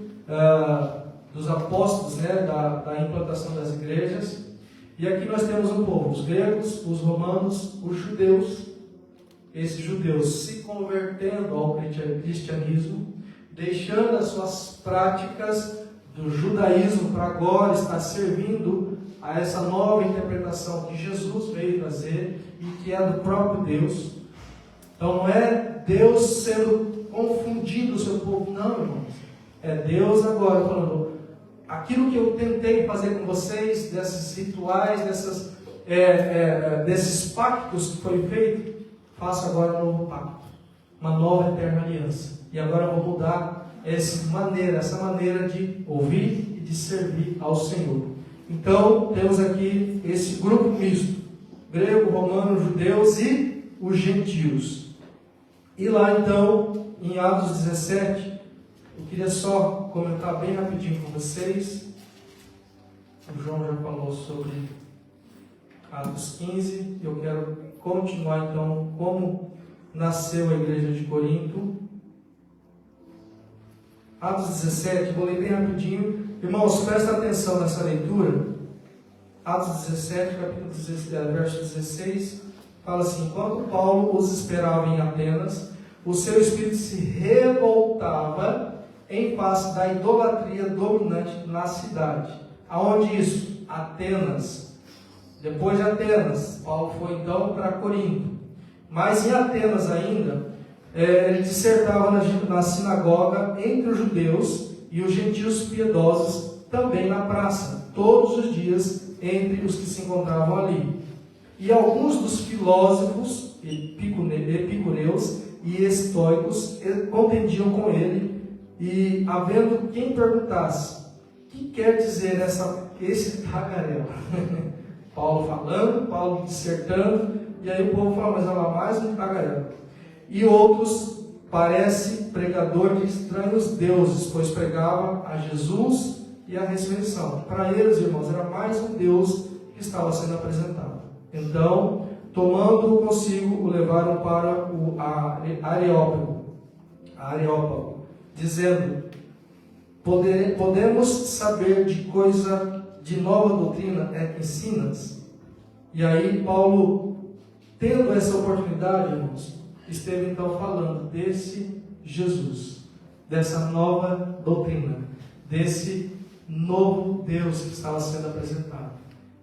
dos apóstolos, né, da implantação das igrejas. E aqui nós temos um povo, os gregos, os romanos, os judeus. Esses judeus se convertendo ao cristianismo, deixando as suas práticas do judaísmo para agora estar servindo a essa nova interpretação que Jesus veio trazer e que é do próprio Deus. Então não é Deus sendo confundindo o seu povo, não, irmãos. É Deus agora falando, aquilo que eu tentei fazer com vocês, desses rituais, desses pactos que foi feito, faço agora um novo pacto, uma nova eterna aliança. E agora eu vou mudar essa maneira de ouvir e de servir ao Senhor. Então, temos aqui esse grupo misto, grego, romano, judeus e os gentios. E lá então, em Atos 17, eu queria só comentar bem rapidinho com vocês. O João já falou sobre Atos 15, eu quero continuar então como nasceu a igreja de Corinto. Atos 17, vou ler bem rapidinho. Irmãos, presta atenção nessa leitura. Atos 17, capítulo 16, verso 16, fala assim: enquanto Paulo os esperava em Atenas, o seu espírito se revoltava em face da idolatria dominante na cidade. Aonde isso? Atenas. Depois de Atenas, Paulo foi então para Corinto. Mas em Atenas ainda, ele dissertava na sinagoga entre os judeus e os gentios piedosos, também na praça, todos os dias entre os que se encontravam ali. E alguns dos filósofos epicureus e estoicos contendiam com ele, e havendo quem perguntasse: que quer dizer esse tagarela? Paulo falando, Paulo dissertando, e aí o povo fala: mas olha lá, mais um tagarela. E outros, parece pregador de estranhos deuses, pois pregava a Jesus e a ressurreição. Para eles, irmãos, era mais um Deus que estava sendo apresentado. Então, tomando-o consigo, o levaram para o Areópago, dizendo: podemos saber de coisa de nova doutrina é que ensinas? E aí Paulo, tendo essa oportunidade, irmãos, esteve então falando desse Jesus. dessa nova doutrina, desse novo Deus que estava sendo apresentado.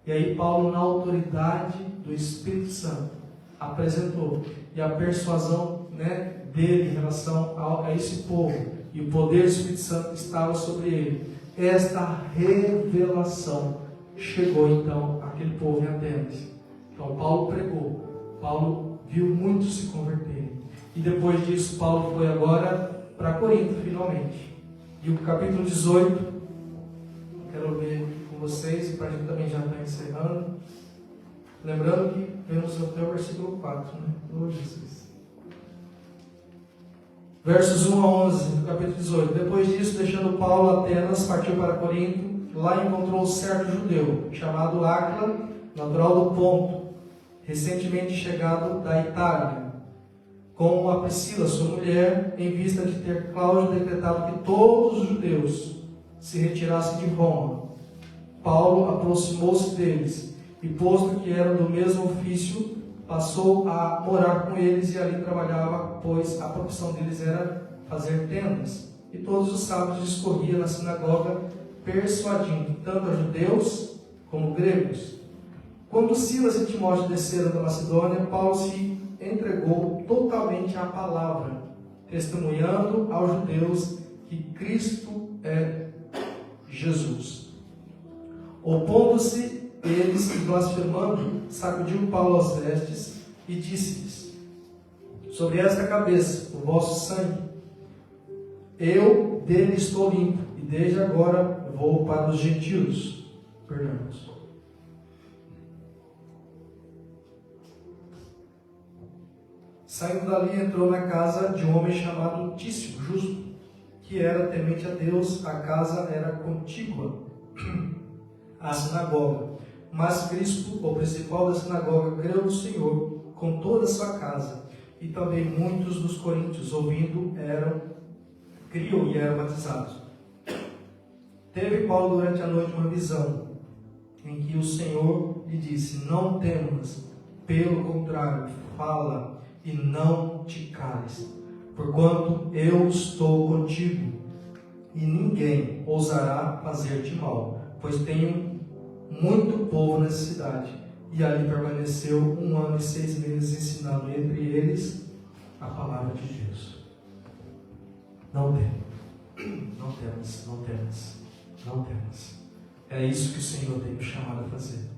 E aí Paulo, na autoridade do Espírito Santo, apresentou. E a persuasão, dele em relação a esse povo, e o poder do Espírito Santo estava sobre ele. Esta revelação chegou então àquele povo em Atenas. Então Paulo pregou, Paulo viu muitos se converterem. E depois disso Paulo foi agora para Corinto finalmente. E o capítulo 18, quero ler com vocês, e para a gente também já estar encerrando. Lembrando que vemos até o versículo 4, Oh, Jesus. Versos 1 a 11, do capítulo 18. Depois disso, deixando Paulo Atenas, partiu para Corinto. Lá encontrou um certo judeu, chamado Áquila, natural do Ponto, recentemente chegado da Itália, com a Priscila, sua mulher, em vista de ter Cláudio decretado que todos os judeus se retirassem de Roma. Paulo aproximou-se deles, e posto que eram do mesmo ofício, passou a morar com eles e ali trabalhava, pois a profissão deles era fazer tendas. E todos os sábados discorria na sinagoga, persuadindo tanto a judeus como gregos. Quando Silas e Timóteo desceram da Macedônia, Paulo se entregou totalmente à palavra, testemunhando aos judeus que Cristo é Jesus. Opondo-se eles e blasfemando, sacudiu Paulo as vestes e disse-lhes: sobre esta cabeça, o vosso sangue, eu dele estou limpo, e desde agora vou para os gentios. Perdão-nos. Saindo dali, entrou na casa de um homem chamado Tício, justo, que era temente a Deus. A casa era contígua à sinagoga. Mas Crispo, o principal da sinagoga, creu no Senhor com toda a sua casa. E também muitos dos coríntios, ouvindo, criam e eram batizados. Teve Paulo durante a noite uma visão, em que o Senhor lhe disse: não temas, pelo contrário, fala e não te cales, porquanto eu estou contigo, e ninguém ousará fazer-te mal, pois tenho muito povo nessa cidade. E ali permaneceu 1 ano e 6 meses, ensinando entre eles a palavra de Deus. Não temas, não temas, não temas, não temas. É isso que o Senhor tem me chamado a fazer.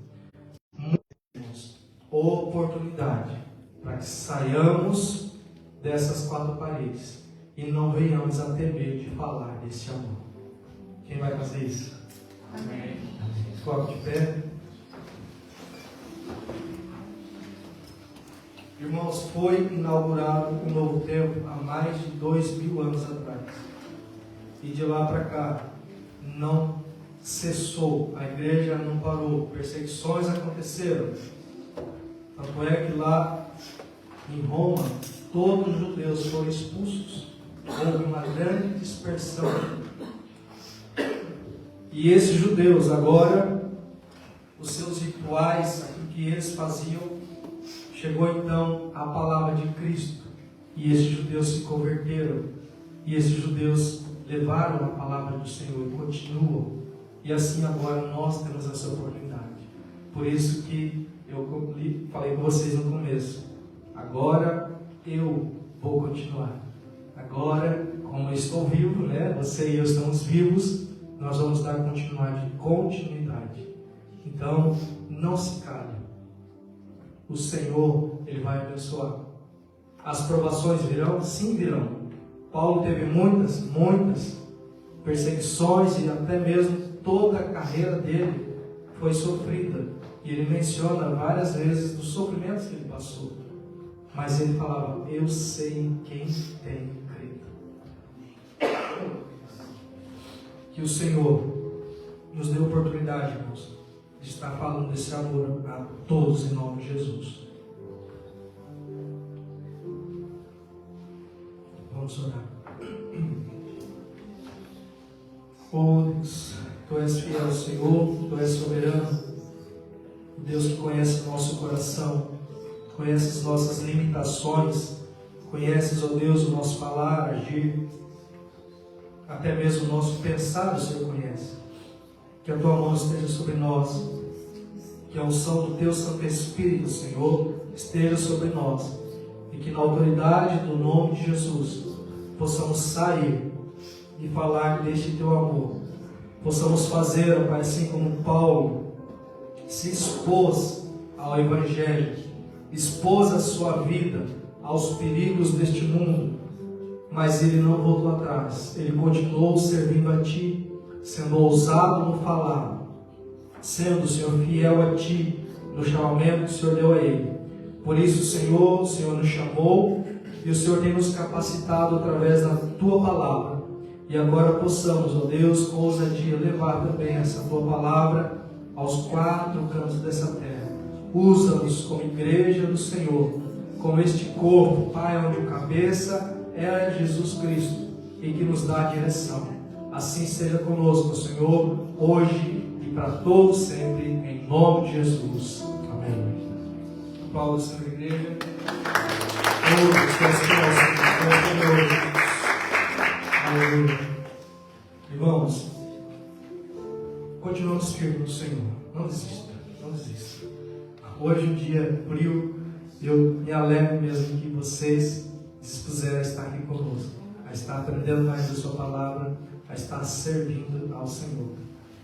Muitas oportunidade para que saiamos dessas quatro paredes e não venhamos a temer de falar desse amor. Quem vai fazer isso? Amém. Coloque de pé. Irmãos, foi inaugurado um novo templo há mais de 2000 anos atrás. E de lá para cá não cessou, a igreja não parou, perseguições aconteceram. Tanto é que lá em Roma, todos os judeus foram expulsos. Houve uma grande dispersão. E esses judeus agora, os seus rituais, aquilo que eles faziam, chegou então a palavra de Cristo. E esses judeus se converteram. E esses judeus levaram a palavra do Senhor e continuam. E assim agora nós temos essa oportunidade. Por isso que eu falei com vocês no começo. Agora eu vou continuar. Agora, como eu estou vivo, você e eu estamos vivos, nós vamos dar continuidade. Então, não se cale. O Senhor, Ele vai abençoar. As provações virão? Sim, virão. Paulo teve muitas perseguições e até mesmo toda a carreira dele foi sofrida. E ele menciona várias vezes dos sofrimentos que ele passou. Mas ele falava: eu sei em quem tenho crido. Que o Senhor nos dê oportunidade, irmãos, de estar falando desse amor a todos em nome de Jesus. Vamos orar. Oh Deus, Tu és fiel, Senhor, Tu és soberano, Deus que conhece o nosso coração, conheces nossas limitações, conheces, ó Deus, o nosso falar, agir. até mesmo o nosso pensar o Senhor conhece. Que a Tua mão esteja sobre nós, que a unção do Teu Santo Espírito, Senhor, esteja sobre nós, e que na autoridade do nome de Jesus possamos sair e falar deste Teu amor. Possamos fazer, ó Pai, assim como Paulo se expôs ao Evangelho, expôs a sua vida aos perigos deste mundo, mas ele não voltou atrás, ele continuou servindo a Ti, sendo ousado no falar, sendo, Senhor, fiel a Ti no chamamento que o Senhor deu a ele. Por isso, Senhor, o Senhor nos chamou e o Senhor tem nos capacitado através da Tua palavra. E agora possamos, ó Deus, com ousadia, levar também essa Tua palavra aos quatro cantos dessa terra. Usa-nos como igreja do Senhor, como este corpo, Pai, onde o cabeça é Jesus Cristo e que nos dá a direção. Assim seja conosco, Senhor, hoje e para todos sempre, em nome de Jesus. Amém. Aplausos, Senhor, igreja. Irmãos, continuamos firmes no Senhor. Não desista, não desista. Hoje um dia frio, eu me alegro mesmo que vocês dispuseram a estar aqui conosco, a estar aprendendo mais da Sua palavra, a estar servindo ao Senhor.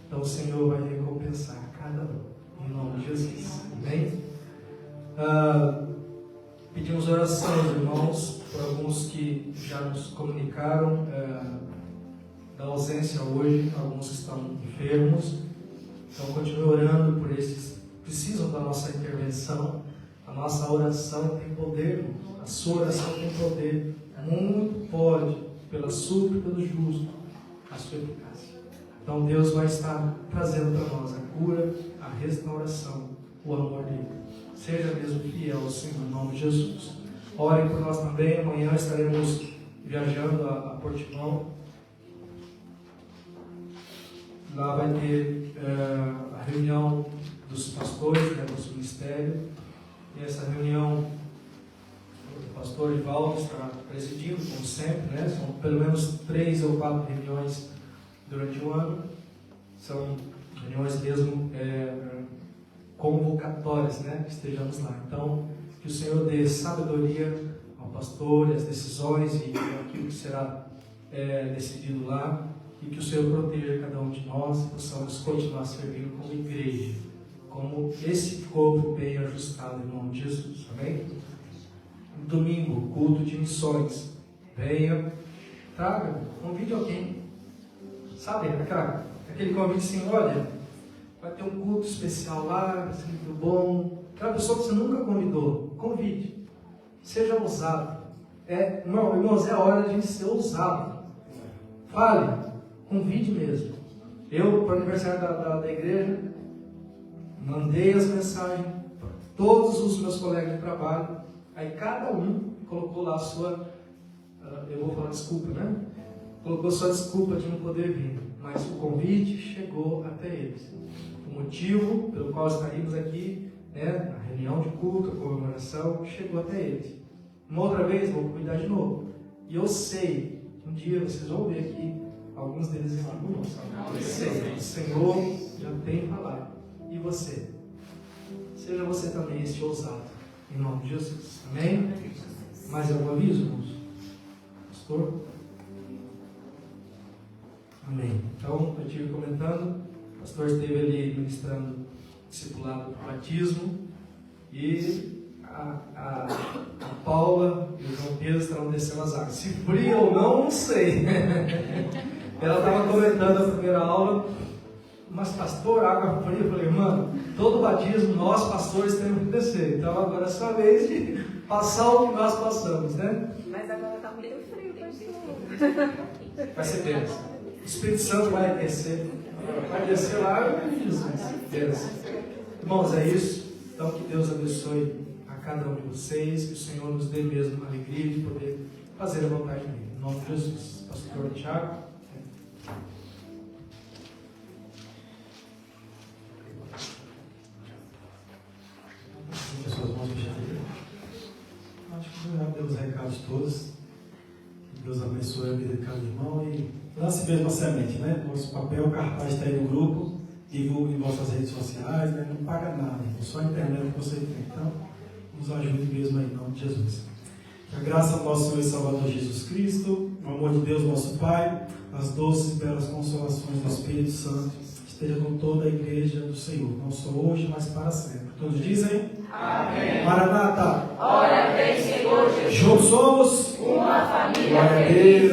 Então o Senhor vai recompensar cada um, em nome de Jesus. Amém? Pedimos oração, irmãos, por alguns que já nos comunicaram da ausência hoje, alguns que estão enfermos. Então continue orando por esses que precisam da nossa intervenção. A nossa oração tem poder, a sua oração tem poder, muito pode, pela súplica do justo, a sua eficácia. Então Deus vai estar trazendo para nós a cura, a restauração, o amor dele. Seja mesmo fiel ao Senhor, em nome de Jesus. Orem por nós também. Amanhã estaremos viajando a Portimão. Lá vai ter a reunião dos pastores, do nosso ministério. E essa reunião, o pastor Ivaldo está presidindo, como sempre, né? São pelo menos 3 ou 4 reuniões durante o ano. São reuniões mesmo convocatórias, né? Que estejamos lá. Então, que o Senhor dê sabedoria ao pastor, as decisões e aquilo que será decidido lá, e que o Senhor proteja cada um de nós e possamos continuar servindo como igreja, como esse corpo bem ajustado, em nome de Jesus. Amém? Domingo, culto de missões. Venha, traga, convide alguém. Sabe, aquele convite assim, olha, vai ter um culto especial lá, vai ser muito bom. Aquela pessoa que você nunca convidou, convide. Seja ousado. Irmãos, é a hora de a gente ser ousado. Fale, convide mesmo. Eu, para o aniversário da igreja, mandei as mensagens para todos os meus colegas de trabalho. Aí cada um colocou lá a sua, eu vou falar desculpa, né? Colocou sua desculpa de não poder vir. Mas o convite chegou até eles. O motivo pelo qual estaríamos aqui, né, na reunião de culto, a comemoração, chegou até eles. Uma outra vez, vou cuidar de novo. E eu sei que um dia vocês vão ver aqui alguns deles aqui conosco. Eu sei, o Senhor já tem falado. E você? Seja você também este ousado, em nome de Jesus. Amém? Mais algum aviso, irmãos? Pastor? Amém. Então, eu estive comentando, o pastor esteve ali ministrando discipulado para o batismo, e a Paula e o João Pedro estavam descendo as águas. Se fria ou não sei. Ela estava comentando a primeira aula, mas pastor, água fria. Eu falei, mano, todo batismo nós pastores temos que descer. Então agora é sua vez de passar o que nós passamos, né? Mas agora está muito frio, pastor. Vai ser bênção. O Espírito Santo vai descer. Vai descer lá e Jesus. Irmãos, é isso. Então que Deus abençoe a cada um de vocês. Que o Senhor nos dê mesmo a alegria de poder fazer a vontade dele. Em nome de Jesus. Pastor Tiago. Acho que já deu os recados todos. Que Deus abençoe a vida de cada irmão e lance mesmo a semente, né? Nosso papel, o cartaz está aí no grupo, divulgue em vossas redes sociais, né? Não paga nada, é só a internet que você tem. Então, nos ajude mesmo aí, em nome de Jesus. Que a graça do nosso Senhor e Salvador Jesus Cristo, o amor de Deus, nosso Pai, as doces e belas consolações do Espírito Santo, esteja com toda a igreja do Senhor, não só hoje, mas para sempre. Todos dizem? Amém. Maranata. Ora vem, Senhor Jesus. Juntos somos Uma família Glória a feliz.